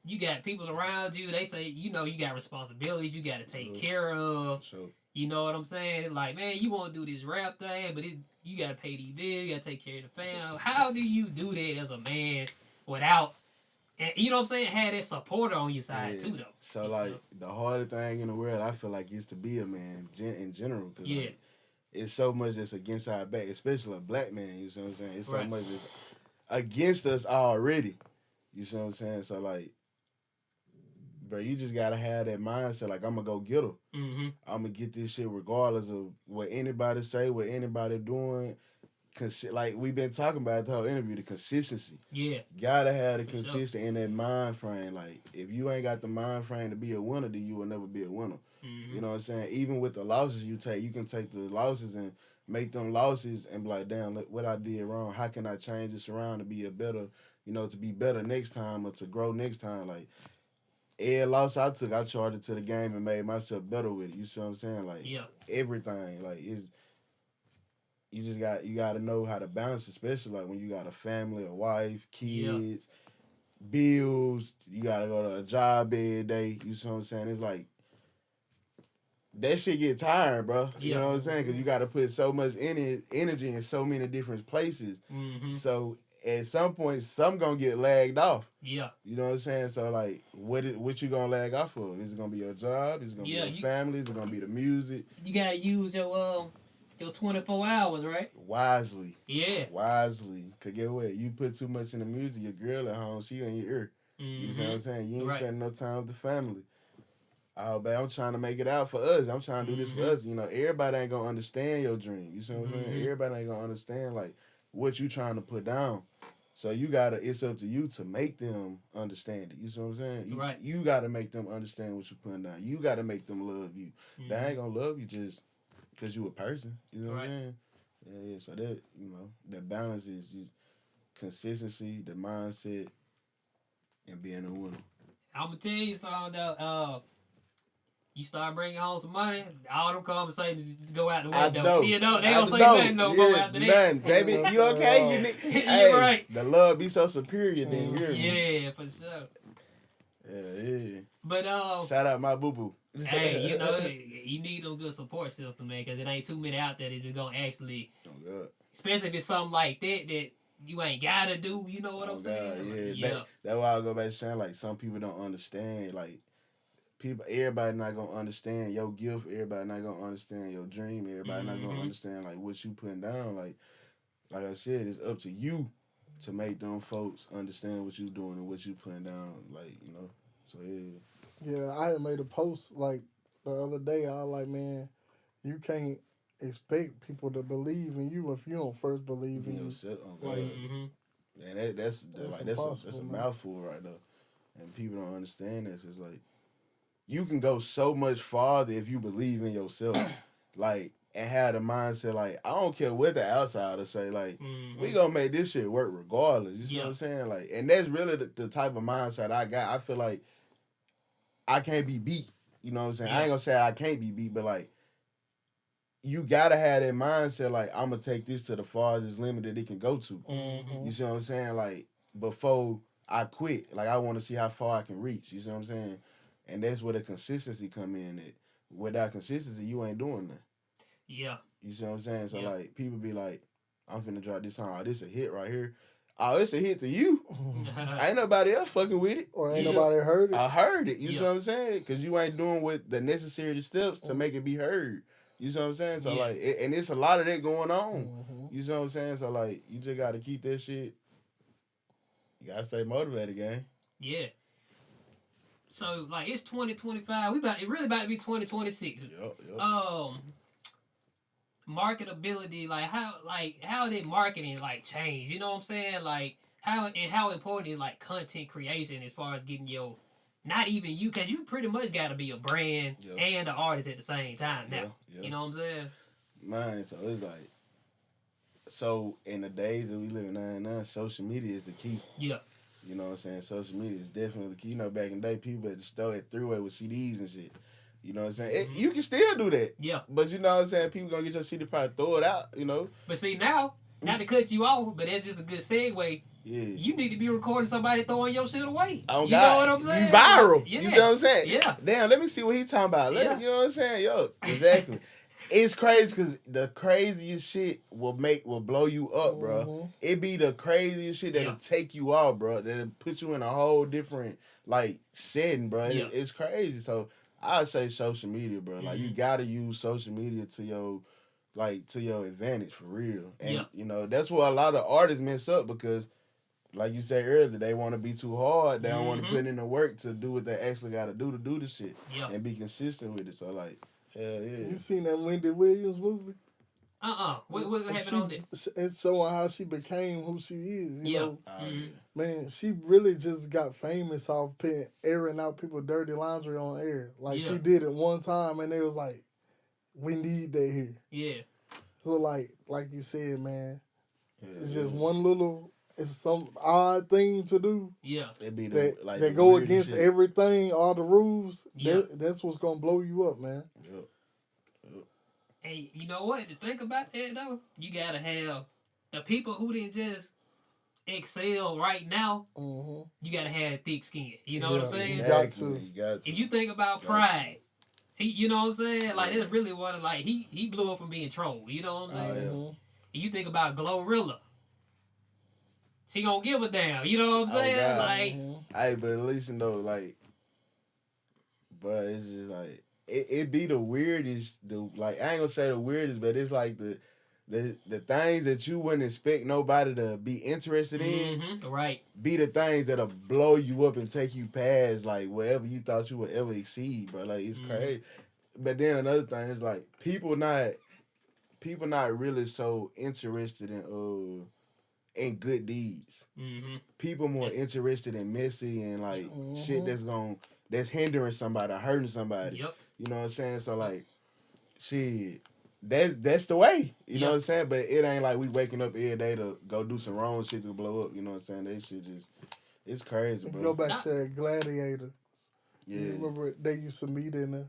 You got people around you. They say, you got responsibilities. You got to take care of. So You know what I'm saying? It's like, man, you want to do this rap thing, but you got to pay these bills. You got to take care of the family. How do you do that as a man without, and you know what I'm saying? Have that supporter on your side too, though. So like the hardest thing in the world, I feel like is to be a man in general, because like, it's so much that's against our back, especially a black man. You see what I'm saying? It's so much that's against us already. You see what I'm saying? So like, bro, you just gotta have that mindset. Like I'm gonna go get her. Mm-hmm. I'm gonna get this shit regardless of what anybody say, what anybody doing. Like we've been talking about the whole interview, the consistency. Yeah. Gotta have the consistency in that mind frame. Like if you ain't got the mind frame to be a winner, then you will never be a winner. Mm-hmm. You know what I'm saying? Even with the losses you take, you can take the losses and make them losses and be like, damn, look what I did wrong. How can I change this around to be a better, to be better next time or to grow next time? Like every loss I took, I charged it to the game and made myself better with it. You see what I'm saying? Like everything, like is. You got to know how to balance, especially like when you got a family, a wife, kids, bills. You got to go to a job every day. You see what I'm saying? It's like that shit get tiring, bro. You know what I'm saying? Because you got to put so much energy in so many different places. Mm-hmm. So at some point, some gonna get lagged off. Yeah. You know what I'm saying? So like, what you gonna lag off for? Is it gonna be your job? Is it gonna be your family? Is it gonna be the music? You gotta use your 24 hours, right? Wisely. Yeah. Wisely. Cause get what? You put too much in the music, your girl at home, she in your ear. Mm-hmm. You see what I'm saying? You ain't spending no time with the family. Oh, man, I'm trying to make it out for us. I'm trying to do this for us. Everybody ain't gonna understand your dream. You see what I'm saying? Everybody ain't gonna understand like what you trying to put down. So it's up to you to make them understand it. You see what I'm saying? You gotta make them understand what you're putting down. You gotta make them love you. They ain't gonna love you just because you a person. You know what I'm saying? Yeah. So that, the balance is consistency, the mindset, and being a winner. I'm gonna tell you something though. You start bringing home some money, all them conversations go out the window. They don't say nothing no more after that. Nothing, baby. You okay? You need. You're right. The love be so superior then. Yeah, for sure. Yeah. But shout out my boo boo. Hey, you need a good support system, man, because it ain't too many out there that's just gonna actually. Oh God. Especially if it's something like that you ain't gotta do. You know what I'm saying? Yeah. That's why I go back to saying like some people don't understand like. Everybody not gonna understand your gift. Everybody not gonna understand your dream. Everybody not gonna understand like what you putting down. Like I said, it's up to you to make them folks understand what you doing and what you putting down. Like so yeah. Yeah, I had made a post like the other day. I was like, man, you can't expect people to believe in you if you don't first believe in yourself. Like, and that's a mouthful right there. And people don't understand that. It's like. You can go so much farther if you believe in yourself, like, and have the mindset, like, I don't care what the outsiders say, like, we gonna make this shit work regardless. You see what I'm saying? Like, and that's really the type of mindset I got. I feel like I can't be beat. You know what I'm saying? I ain't gonna say I can't be beat, but like, you gotta have that mindset, like, I'm gonna take this to the farthest limit that it can go to. You see what I'm saying? Like, before I quit, like, I want to see how far I can reach. You see what I'm saying? And that's where the consistency come in. At without consistency, you ain't doing nothing. Yeah. You see what I'm saying? So like, people be like, "I'm finna drop this song. Oh, this a hit right here. Oh, it's a hit to you. Ain't nobody else fucking with it. Or ain't nobody heard it. I heard it. You see what I'm saying? Because you ain't doing with the necessary steps to make it be heard. You see what I'm saying? So like, and it's a lot of that going on. You see what I'm saying? So like, you just gotta keep that shit. You gotta stay motivated, gang. Yeah. So like it's 2025. It really about to be 2026. Yep. marketability, how did marketing like change? You know what I'm saying? Like how important is like content creation as far as getting your not even you, because you pretty much got to be a brand and an artist at the same time now. You know what I'm saying? Man, so it's like, so in the days that we live in now, social media is the key. Yeah. You know what I'm saying? Social media is definitely the key. You know, back in the day, people at the store at three-way with CDs and shit. You know what I'm saying? Mm-hmm. You can still do that. Yeah. But you know what I'm saying? People gonna get your CD, probably throw it out, you know? But see, now, not to cut you off, but that's just a good segue. Yeah. You need to be recording somebody throwing your shit away. Oh, you God. know what I'm saying? You viral. Yeah. You see what I'm saying? Yeah. Damn, let me see what he talking about. You know what I'm saying? Yo, exactly. It's crazy because the craziest shit will blow you up, bro. Mm-hmm. It be the craziest shit that'll take you out, bro. That'll put you in a whole different like setting, bro. Yeah. It's crazy. So I say social media, bro. Like you gotta use social media to your advantage for real. And you know that's where a lot of artists mess up because, like you said earlier, they want to be too hard. They don't want to put in the work to do what they actually got to do the shit and be consistent with it. So like. Hell yeah. You seen that Wendy Williams movie? What happened on it? It's showing how she became who she is. You know? Mm-hmm. Man, she really just got famous off airing out people dirty laundry on air. Like she did it one time and they was like, we need that here. Yeah. So like you said, man, it's just one little, it's some odd thing to do. Yeah. That go against shit. Everything, all the rules. Yeah. That's what's gonna blow you up, man. Yep. Hey, you know what? To think about that though, you gotta have the people who didn't just excel right now. Mm-hmm. You gotta have thick skin. You know what I'm saying? Exactly. You got to. If you think about Pride, you know what I'm saying? Like that's really what like he blew up from being trolled. You know what I'm saying? Mm-hmm. And you think about Glorilla. She gonna give a damn. You know what I'm saying? God. Like, hey, but at least though, like, bro, it's just like it be the weirdest. I ain't gonna say the weirdest, but it's like the things that you wouldn't expect nobody to be interested in. Right. Be the things that'll blow you up and take you past like wherever you thought you would ever exceed, bro. Like it's crazy. But then another thing is like people not really so interested in good deeds. People more interested in messy and like shit that's hindering somebody, hurting somebody. Yep. You know what I'm saying? So like, shit, that's the way. You know what I'm saying? But it ain't like we waking up every day to go do some wrong shit to blow up. You know what I'm saying? That shit just, it's crazy, bro. Go back to that Gladiator. Yeah. You remember they used to meet in the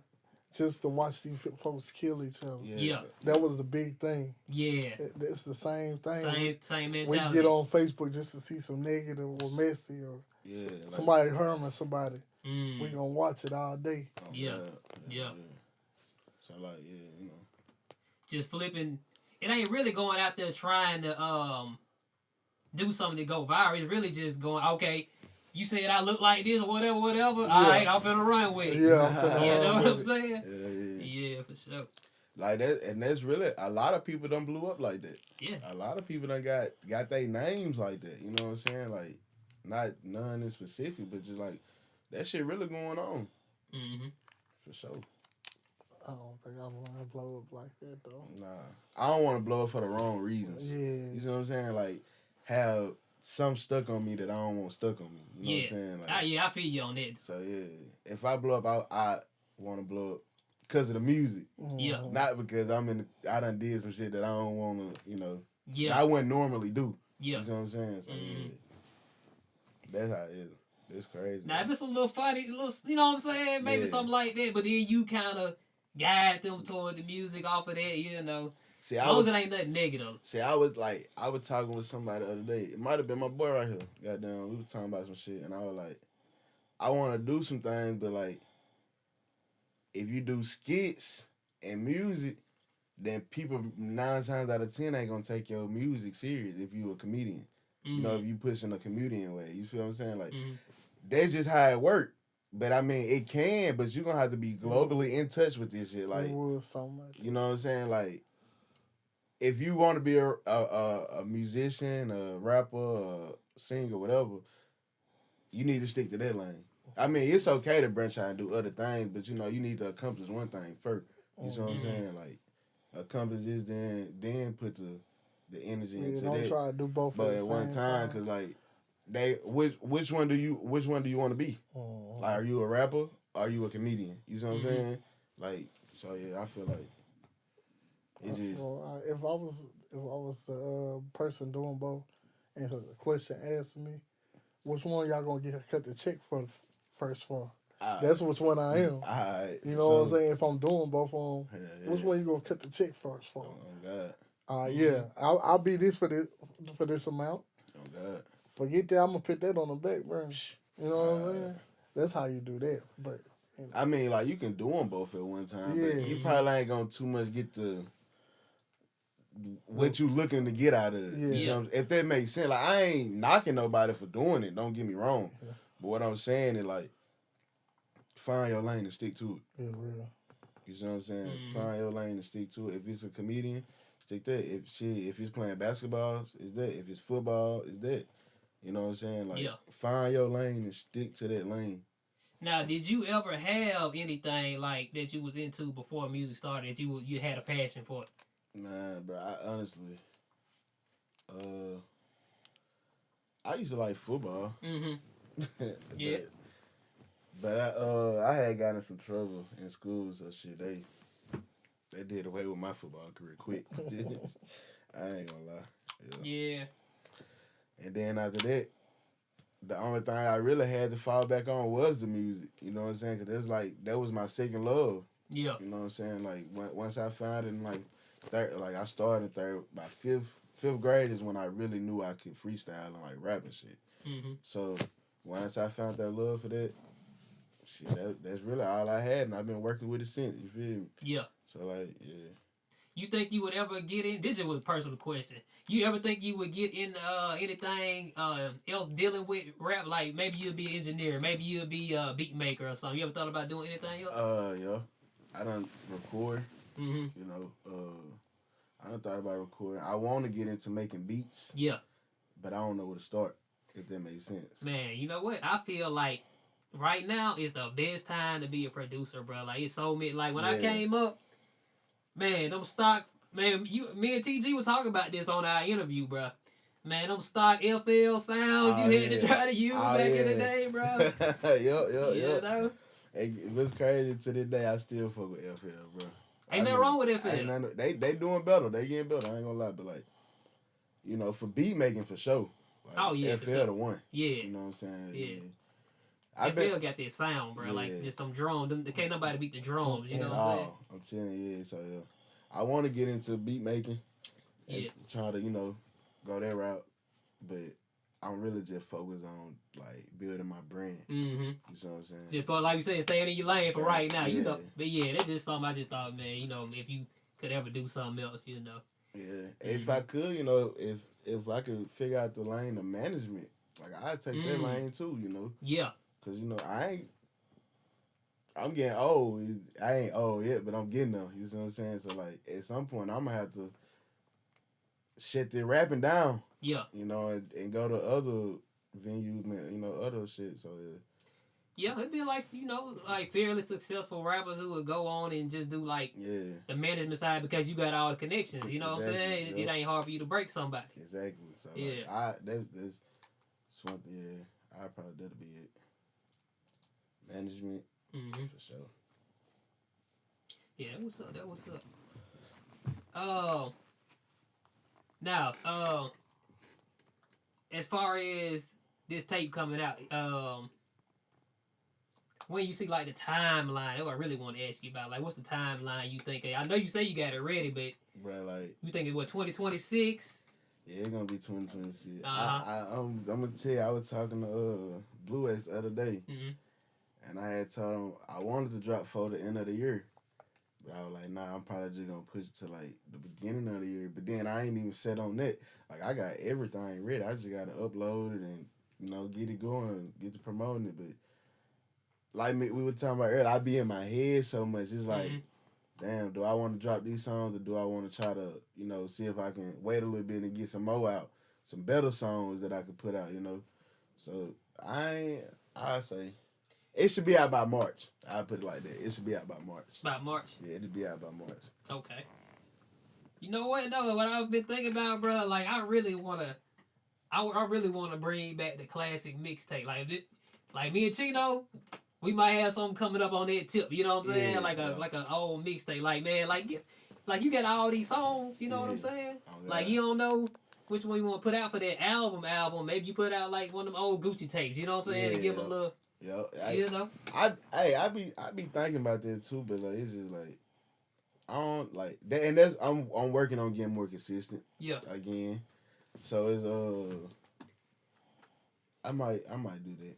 just to watch these folks kill each other. Yeah. That was the big thing. Yeah. It's the same thing. Same mentality. We get on Facebook just to see some negative or messy or somebody harming somebody. We gonna watch it all day. Yeah. So like, you know. Just flipping. It ain't really going out there trying to do something to go viral. It's really just going, okay, you said I look like this or whatever. All right, I'm finna run with it. Yeah, I'm finna you know run what I'm with saying? Yeah, for sure. Like that, and that's really a lot of people done blew up like that. Yeah. A lot of people done got their names like that. You know what I'm saying? Like, not none in specific, but just like that shit really going on. For sure. I don't think I want to blow up like that though. Nah, I don't want to blow up for the wrong reasons. Yeah. You know what I'm saying? Like, have some stuck on me that I don't want stuck on me. You know what I'm saying? Like, I feel you on that. So if I blow up, I want to blow up because of the music. Yeah. Not because I done did some shit that I don't want to, you know. Yeah. I wouldn't normally do. Yeah. You know what I'm saying? So that's how it is. It's crazy. Now if it's a little funny, you know what I'm saying? Maybe something like that, but then you kind of guide them toward the music off of that, you know. See, as long as it ain't nothing negative. See, I was talking with somebody the other day. It might have been my boy right here. Goddamn, we were talking about some shit, and I was like, I want to do some things, but like, if you do skits and music, then people 9 times out of 10 ain't gonna take your music serious if you a comedian. You know, if you pushing a comedian way. You feel what I'm saying? Like, that's just how it work. But I mean, it can, but you're gonna have to be globally in touch with this shit. Like, so much. You know what I'm saying? Like, if you want to be a musician, a rapper, a singer, whatever, you need to stick to that lane. I mean, it's okay to branch out and do other things, but you know, you need to accomplish one thing first. You know what I'm saying? Like, accomplish this, then put the energy Yeah, into don't that. try to do both But at the at same one time, cause like which one do you want to be? Like, are you a rapper? Are you a comedian? You know what I'm saying? Like, so yeah, I feel like it just Well, if I was the person doing both, and the question asked me, which one y'all gonna get cut the check for first for? That's which one I am. You know what I'm saying? If I'm doing both of them, which one you gonna cut the check first for? Oh God. Yeah, I'll be this for this amount. Oh God. Forget that. I'm gonna put that on the back burner. You know what I'm saying? That's how you do that. But I mean, like, you can do them both at one time, Yeah. but you probably ain't gonna too much get the what you looking to get out of it. Yeah. You know what I'm saying? If that makes sense. Like, I ain't knocking nobody for doing it. Don't get me wrong. Yeah. But what I'm saying is, like, find your lane and stick to it. Yeah, real. You see what I'm saying? Find your lane and stick to it. If it's a comedian, stick to it. If it's playing basketball, it's that. If it's football, it's that. You know what I'm saying? Like, find your lane and stick to that lane. Now, did you ever have anything like that you was into before music started that you had a passion for it? Man, bro, I honestly, I used to like football. Yeah. But I had gotten in some trouble in school, so shit, they did away with my football career quick. I ain't gonna lie. Yeah. And then after that, the only thing I really had to fall back on was the music. You know what I'm saying? Because that was my second love. Yeah. You know what I'm saying? Like, once I found it in like I started in third, by fifth grade is when I really knew I could freestyle and like rap and shit. So once I found that love for that, shit, that's really all I had, and I've been working with it since. You feel me? Yeah. So like, yeah. You think you would ever get in? This was a personal question. You ever think you would get in anything else dealing with rap? Like maybe you'll be an engineer, maybe you'll be a beat maker or something. You ever thought about doing anything else? Yeah. I done record. You know, I done thought about recording. I want to get into making beats. Yeah. But I don't know where to start, if that makes sense. Man, you know what? I feel like right now is the best time to be a producer, bro. Like it's so many. Like when I came up, man, them stock, man, me and TG were talking about this on our interview, bro. Man, them stock FL sounds you had to try to use back in the day, bro. Yup. You know? It was crazy to this day. I still fuck with FL, bro. Ain't nothing wrong with FL. They doing better. They getting better. I ain't gonna lie, but like, you know, for beat making for sure. Like, FL the one. Yeah. You know what I'm saying? Yeah. FL got that sound, bro. Like just them drums. Can't nobody beat the drums. You know what I'm saying? I'm telling you, so yeah. I want to get into beat making. And try to, you know, go that route, but I'm really just focused on like building my brand. You know what I'm saying? Just for like you said, staying in your lane for right now. You know, but yeah, that's just something I just thought, man. You know, if you could ever do something else, you know. Yeah, if I could, you know, if I could figure out the lane of management, like I'd take that lane too, you know. Yeah. Cause you know I'm getting old. I ain't old yet, but I'm getting there. You know what I'm saying? So like at some point I'm gonna have to shut the rapping down. Yeah. You know, and go to other venues, man. You know, other shit. So yeah. Yeah, it'd be like, you know, like fairly successful rappers who would go on and just do like the management side because you got all the connections. You know what I'm saying? It ain't hard for you to break somebody. Exactly. So yeah, like, that's one. Yeah, I probably that'll be it. Management for sure. Yeah, that was up. Now, as far as this tape coming out, when you see like the timeline, that's what I really want to ask you about. Like, what's the timeline you think? I know you say you got it ready, but bro, like you think it's what 2026? Yeah, it's gonna be 2026. I'm gonna tell you, I was talking to Blue X the other day, and I had told him I wanted to drop for the end of the year, but I was like, nah, I'm probably just gonna push it to like the beginning of the year. But then I ain't even set on that. Like I got everything ready. I just gotta upload it and get it going, get to promoting it. But like we were talking about earlier, I be in my head so much. It's like, damn, do I want to drop these songs or do I want to try to, see if I can wait a little bit and get some more out, some better songs that I could put out, So I say it should be out by March. I put it like that. It should be out by March. By March? Yeah, it'll be out by March. Okay. You know what? No, what I've been thinking about, bro. Like, I really wanna bring back the classic mixtape. Like me and Chino, we might have something coming up on that tip. You know what I'm saying? Yeah, Like a old mixtape. Like, man, like you got all these songs. You know what I'm saying? Oh, Like, you don't know which one you want to put out for that album. Maybe you put out like one of them old Gucci tapes. You know what I'm saying? To give them a little. You know. I be thinking about that too, but like it's just like I don't like that, and that's I'm working on getting more consistent. Yeah. Again, so it's I might do that.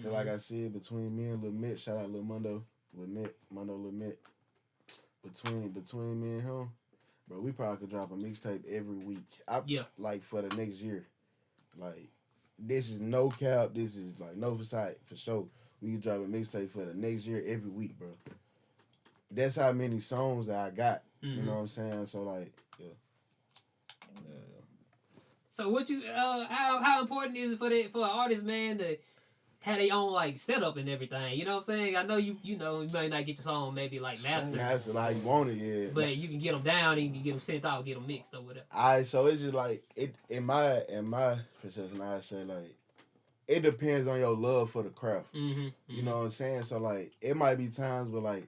Cause like I said, between me and Lil Mitt, shout out Lil Mondo, Lil Mitt, between me and him, bro, we probably could drop a mixtape every week. Like for the next year, like this is no cap, this is like no facade for sure. We could drop a mixtape for the next year every week, bro. That's how many songs that I got. You know what I'm saying? So like, yeah. So what you how important is it for an artist, man, to have their own like setup and everything? You know what I'm saying? I know you know you might not get your song maybe like mastered. That's how you want it, yeah. But you can get them down and you can get them sent out, get them mixed or whatever. Alright, so it's just like it in my perception. I say like it depends on your love for the craft. You know what I'm saying? So like it might be times where like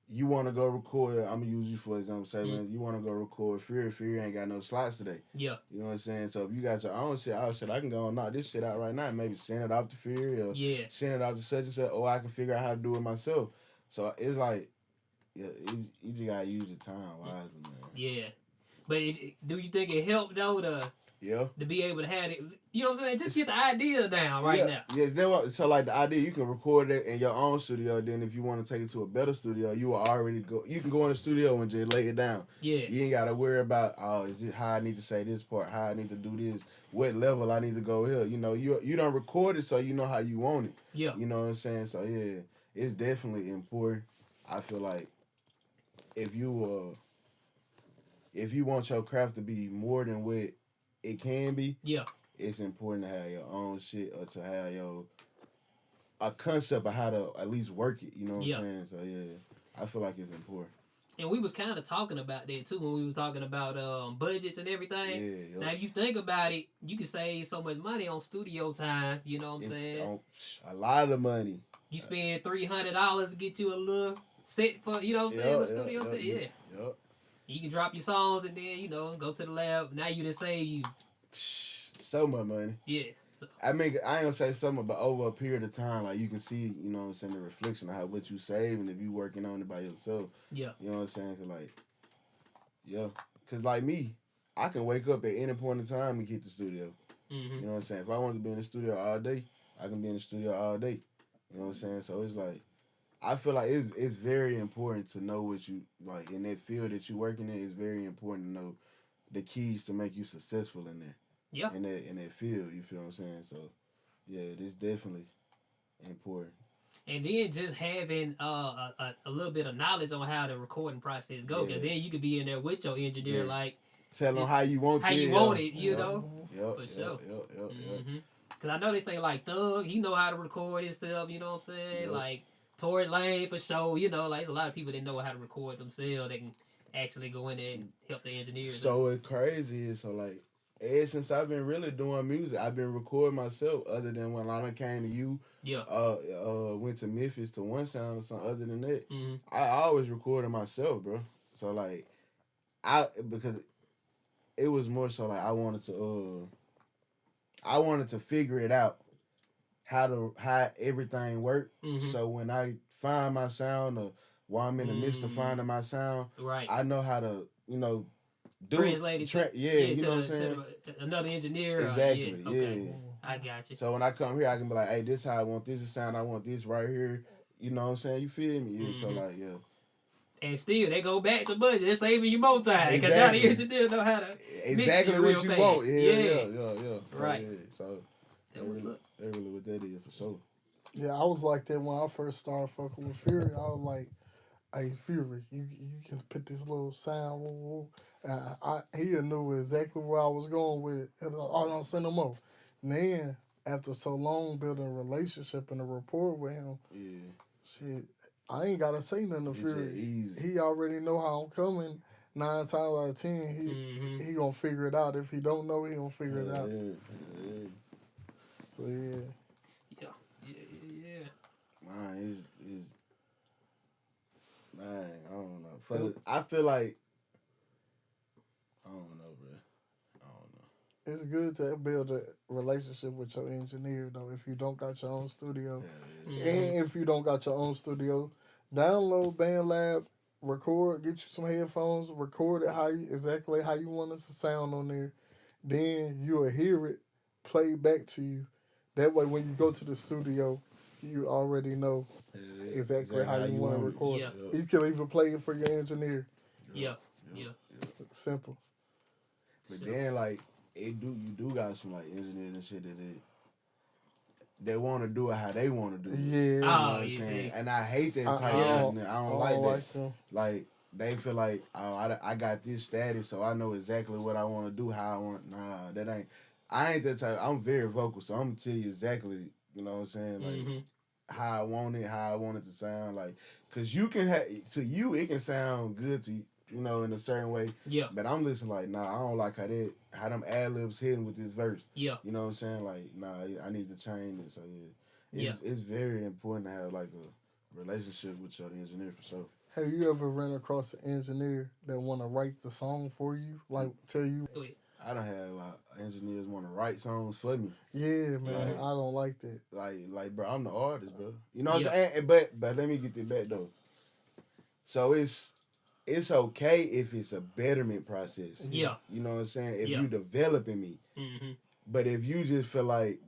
you want to go record. I'm gonna use you for example. Say man, you want to go record Fury ain't got no slots today. Yeah. You know what I'm saying? So if you got your own shit, I can go and knock this shit out right now and maybe send it off to Fury or send it off to such and such, or I can figure out how to do it myself. So it's like, yeah, you just gotta use your time wisely, man. Yeah. But do you think it helped though to be able to have it? You know what I'm saying? Just get the idea down now. Yeah, so like the idea, you can record it in your own studio. Then if you want to take it to a better studio, you will already go. You can go in the studio and just lay it down. Yeah. You ain't gotta worry about is it how I need to say this part, how I need to do this, what level I need to go here. You know, you don't record it, so you know how you want it. Yeah. You know what I'm saying? So yeah, it's definitely important. I feel like if you want your craft to be more than what it can be, it's important to have your own shit or to have a concept of how to at least work it. You know what I'm saying? So yeah, I feel like it's important. And we was kind of talking about that too when we was talking about budgets and everything. Yeah. Now, if you think about it, you can save so much money on studio time. You know what I'm saying? A lot of money. You spend $300 to get you a little set for, you know what I'm saying? A studio set. Yeah. Yep. You can drop your songs and then, you know, go to the lab. Now you done save you so much money. Yeah. So. I ain't gonna say something, but over a period of time, like you can see, you know what I'm saying, the reflection of how what you save and if you working on it by yourself. Yeah. You know what I'm saying? Cause like me, I can wake up at any point in time and get the studio. You know what I'm saying? If I want to be in the studio all day, I can be in the studio all day. You know what I'm saying? So it's like, I feel like it's very important to know what you like in that field that you're working in. It's very important to know the keys to make you successful in there. Yeah. In that field, you feel what I'm saying? So, yeah, it's definitely important. And then just having a little bit of knowledge on how the recording process goes, because then you could be in there with your engineer, like tell them how you want it, you know, for sure. Because I know they say like Thug, he know how to record himself. You know what I'm saying? Like Tory Lane for sure. You know, like there's a lot of people that know how to record themselves. They can actually go in there and help the engineers. So what's crazy is like. Ever since I've been really doing music, I've been recording myself. Other than when I came to you, went to Memphis to One Sound or something. Other than that, I always recorded myself, bro. So like, because it was more so like I wanted to figure it out how everything worked. So when I find my sound or while I'm in the midst of finding my sound, I know how to translate it you know what I'm saying? To another engineer. Exactly. Okay. I got you. So when I come here, I can be like, hey, this how I want this to sound. I want this right here. You know what I'm saying? You feel me? Yeah. So like, And still, they go back to budget. They save you more time because now the engineer know how to exactly mix what you fast. want. Yeah. So, right. So that was up. That really what that is for sure. Yeah, I was like that when I first started fucking with Fury. I was like, hey, Fury, you can put this little sound. He knew exactly where I was going with it. And I don't send him off. And then, after so long building a relationship and a rapport with him, shit, I ain't got to say nothing to Fury. He already know how I'm coming. 9 times out of 10, he gonna figure it out. If he don't know, he gonna figure it out. Yeah. So yeah. Man, it's man, I don't know. I feel like I don't know, bro. I don't know. It's good to build a relationship with your engineer, though. If you don't got your own studio, and if you don't got your own studio, download BandLab, record, get you some headphones, record it exactly how you want it to sound on there. Then you'll hear it played back to you. That way, when you go to the studio, you already know exactly how you want to record. Yeah. You can even play it for your engineer. Yeah. It's simple. But then, like, you do got some like engineers and shit that they want to do it how they want to do it. Yeah. You know what I'm saying? And I hate that type of engineer. I don't like that. Them. Like, they feel like, oh, I got this status, so I know exactly what I want to do, how I want. Nah, that ain't. I ain't that type. I'm very vocal, so I'm gonna tell you exactly. You know what I'm saying? Like how I want it to sound. Like, cause you can to you it can sound good to you. You know, in a certain way. Yeah. But I'm listening like, nah, I don't like how them ad-libs hitting with this verse. Yeah. You know what I'm saying? Like, nah, I need to change it. So it's very important to have like a relationship with your engineer for sure. Have you ever run across an engineer that want to write the song for you? Like, tell you? I done had a lot of engineers want to write songs for me. Yeah, man, I don't like that. Like, bro, I'm the artist, bro. You know what I'm saying? But let me get this back, though. So it's okay if it's a betterment process. Yeah. You know what I'm saying? If you developing me. Mm-hmm. But if you just feel like,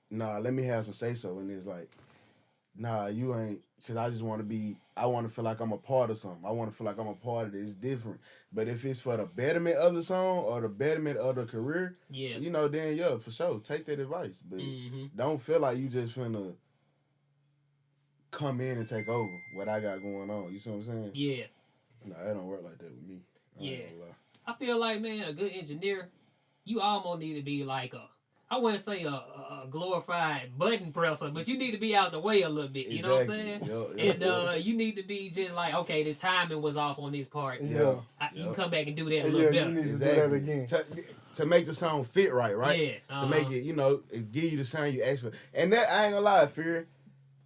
nah, let me have some say-so, and it's like, nah, you ain't, because I want to feel like I'm a part of something. I want to feel like I'm a part of it. It's different. But if it's for the betterment of the song or the betterment of the career, you know, then, for sure, take that advice. But don't feel like you just finna come in and take over what I got going on. You see what I'm saying? Yeah. No, that don't work like that with me. I feel like, man, a good engineer, you almost need to be like I wouldn't say a glorified button presser, but you need to be out the way a little bit. You know what I'm saying? And you need to be just like, okay, the timing was off on this part. Yeah. You can come back and do that a little better. You need to do that again. To make the song fit right? Yeah. To make it, it give you the sound you actually. And that, I ain't gonna lie, Fury,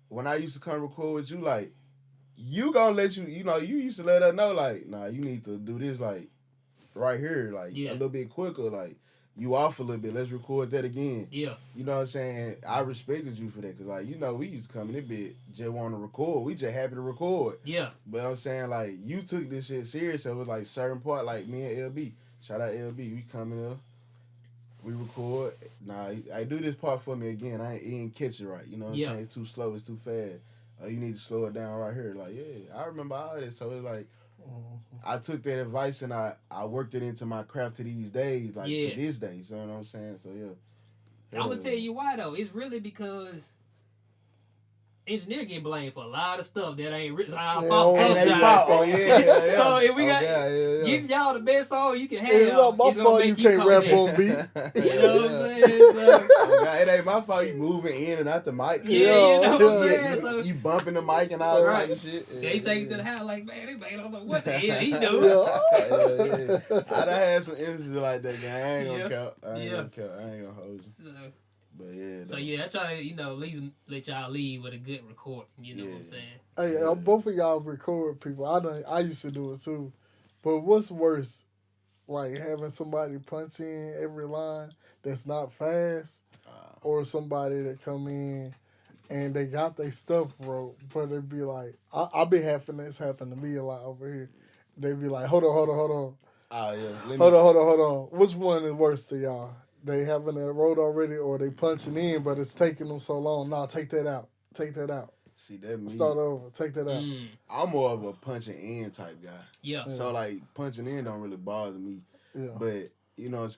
when I used to come record with you, like, you gonna let you used to let us know, like, nah, you need to do this, like, right here, like, a little bit quicker, like, you off a little bit, let's record that again. Yeah. You know what I'm saying? I respected you for that, because, like, we used to come in this bit, just want to record. We just happy to record. Yeah. But I'm saying, like, you took this shit serious, so it was, like, certain part, like, me and LB, shout out LB, we come in here, we record, nah, I do this part for me again, he ain't catch it right, you know what I'm saying? It's too slow, it's too fast. You need to slow it down right here. Like, I remember all this. So it's like, I took that advice and I worked it into my craft to these days, like to this day. You know what I'm saying? So I'm gonna tell you why though. It's really because engineer get blamed for a lot of stuff that ain't our fault. So if we got give y'all the best song you can have, it's not my fault you can't rap on beat. You know what I'm saying? It ain't my fault you moving in and out the mic. You know what I'm saying? So, you bumping the mic and all that of shit. They take it to the house like, man, I don't know what the hell he doing. I done had some instances like that, man. I ain't gonna count. I ain't gonna hold you. But I try to, at least let y'all leave with a good recording. You know what I'm saying? Hey, both of y'all record people. I used to do it too. But what's worse, like having somebody punch in every line that's not fast, or somebody that come in and they got their stuff wrote, but it'd be like, I be having this happen to me a lot over here. They be like, hold on. Hold on. Which one is worse to y'all? They having it wrote already, or they punching in, but it's taking them so long. Nah, take that out. See, that me. Start over. Take that out. I'm more of a punching in type guy. Yeah. So, like, punching in don't really bother me. Yeah. But,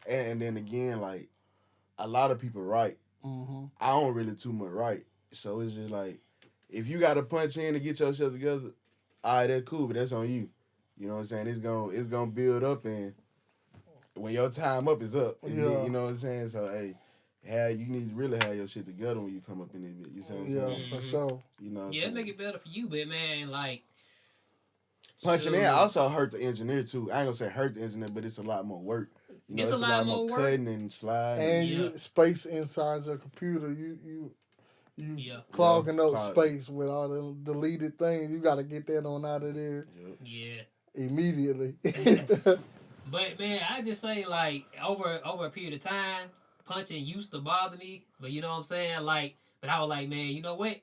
and then again, like, a lot of people write. Mm-hmm. I don't really too much write. So, it's just like, if you got to punch in to get yourself together, all right, that's cool, but that's on you. You know what I'm saying? It's gonna build up, and when your time up is up. You know what I'm saying? So, you need to really have your shit together when you come up in this bit. You see what I'm saying? Yeah, for sure. You know what I'm it saying? make it better for you, but man, like, punching in also hurt the engineer too. I ain't gonna say hurt the engineer, but it's a lot more work. You know, it's a lot more work. Cutting and sliding. And you space inside your computer. You clogging up space with all the deleted things. You got to get that on out of there. Yeah. Immediately. But man, I just say like over a period of time, punching used to bother me. But you know what I'm saying? Like, but I was like, man, you know what?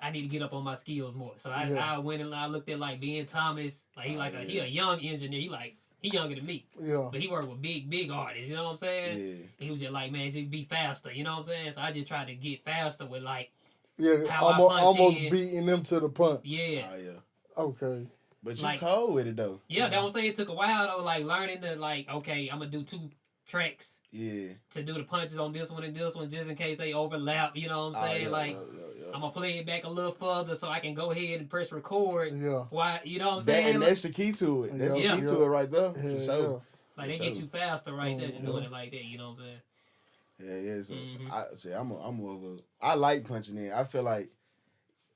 I need to get up on my skills more. So I went and I looked at like Ben Thomas. Like he a young engineer. He younger than me. Yeah. But he worked with big artists. You know what I'm saying? Yeah. And he was just like, man, just be faster. You know what I'm saying? So I just tried to get faster with like how almost beating them to the punch. Yeah. Oh, yeah. Okay. But you like, cold with it though. Yeah, that's what I'm saying. It took a while though, like learning to like, okay, I'm gonna do 2 tracks. Yeah. To do the punches on this one and this one just in case they overlap. You know what I'm saying? I'm gonna play it back a little further so I can go ahead and press record. Yeah. Why? You know what I'm saying? And that's the key to it. That's the key to it right there. For sure. Like they get you faster right there just doing it like that. You know what I'm saying? Yeah. So I'm more of a. I like punching in. I feel like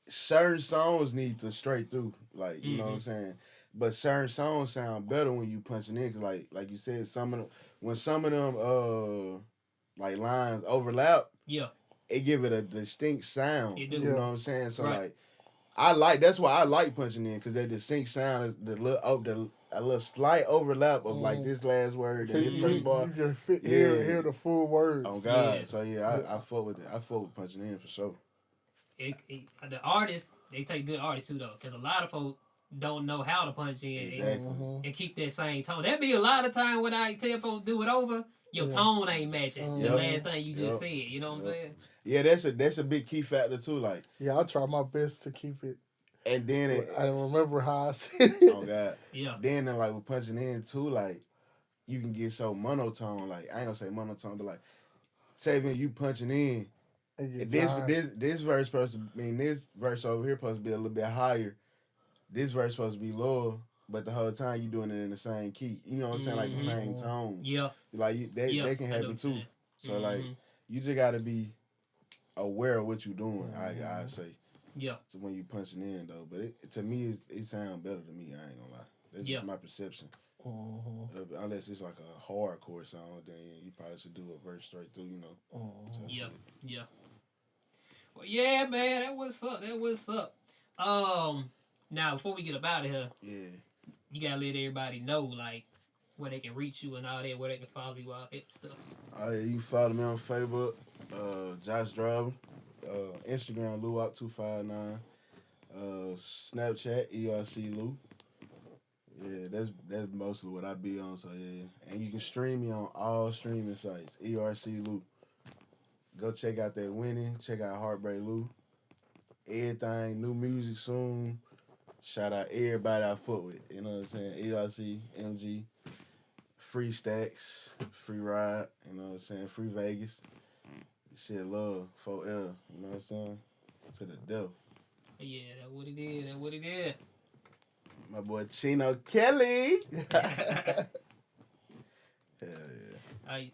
certain songs need to straight through. Like you know what I'm saying. But certain songs sound better when you punching in. Cause like you said, when some of them like lines overlap. Yeah. It give it a distinct sound. You know what I'm saying? So that's why I like punching in, because that distinct sound is a little slight overlap of like this last word and this first bar. You can hear the full words. Oh God! Yeah. So I fuck with it. I fuck with punching in for sure. The artists, they take good artists too though, because a lot of folks don't know how to punch in and keep that same tone. That be a lot of time when I tell folks do it over. Your tone ain't matching the last thing you just said. You know what I'm saying? Yeah, that's a big key factor too. Like, yeah, I try my best to keep it. And then I remember how I said it. Oh God. Yeah. Then like with punching in too, like you can get so monotone. Like I ain't gonna say monotone, but like say when you punching in, this verse this verse over here supposed to be a little bit higher. This verse supposed to be lower. But the whole time you doing it in the same key. You know what I'm saying? Like the same tone. Yeah. Like they can happen too. So like you just gotta be aware of what you're doing, I say. Yeah. So when you punching in though. But to me it sounds better to me, I ain't gonna lie. That's just my perception. Unless it's like a hardcore song, then you probably should do a verse straight through, you know. Yeah. Well yeah, man, that what's up. Now before we get up out of here, you gotta let everybody know like where they can reach you and all that, where they can follow you, all that stuff. Oh yeah, you can follow me on Facebook, Josh Driver, Instagram LueUp259, Snapchat ERC Lue. Yeah, that's mostly what I be on. So yeah, and you can stream me on all streaming sites. ERC Lue. Go check out that Winning. Check out Heartbreak Lue. Everything, new music soon. Shout out everybody I fuck with. You know what I'm saying? ERC, MG, free stacks, free ride. You know what I'm saying? Free Vegas. Shit, love, 4L. You know what I'm saying? To the devil. Yeah, that's what it is. My boy Chino Kelly. Hell yeah.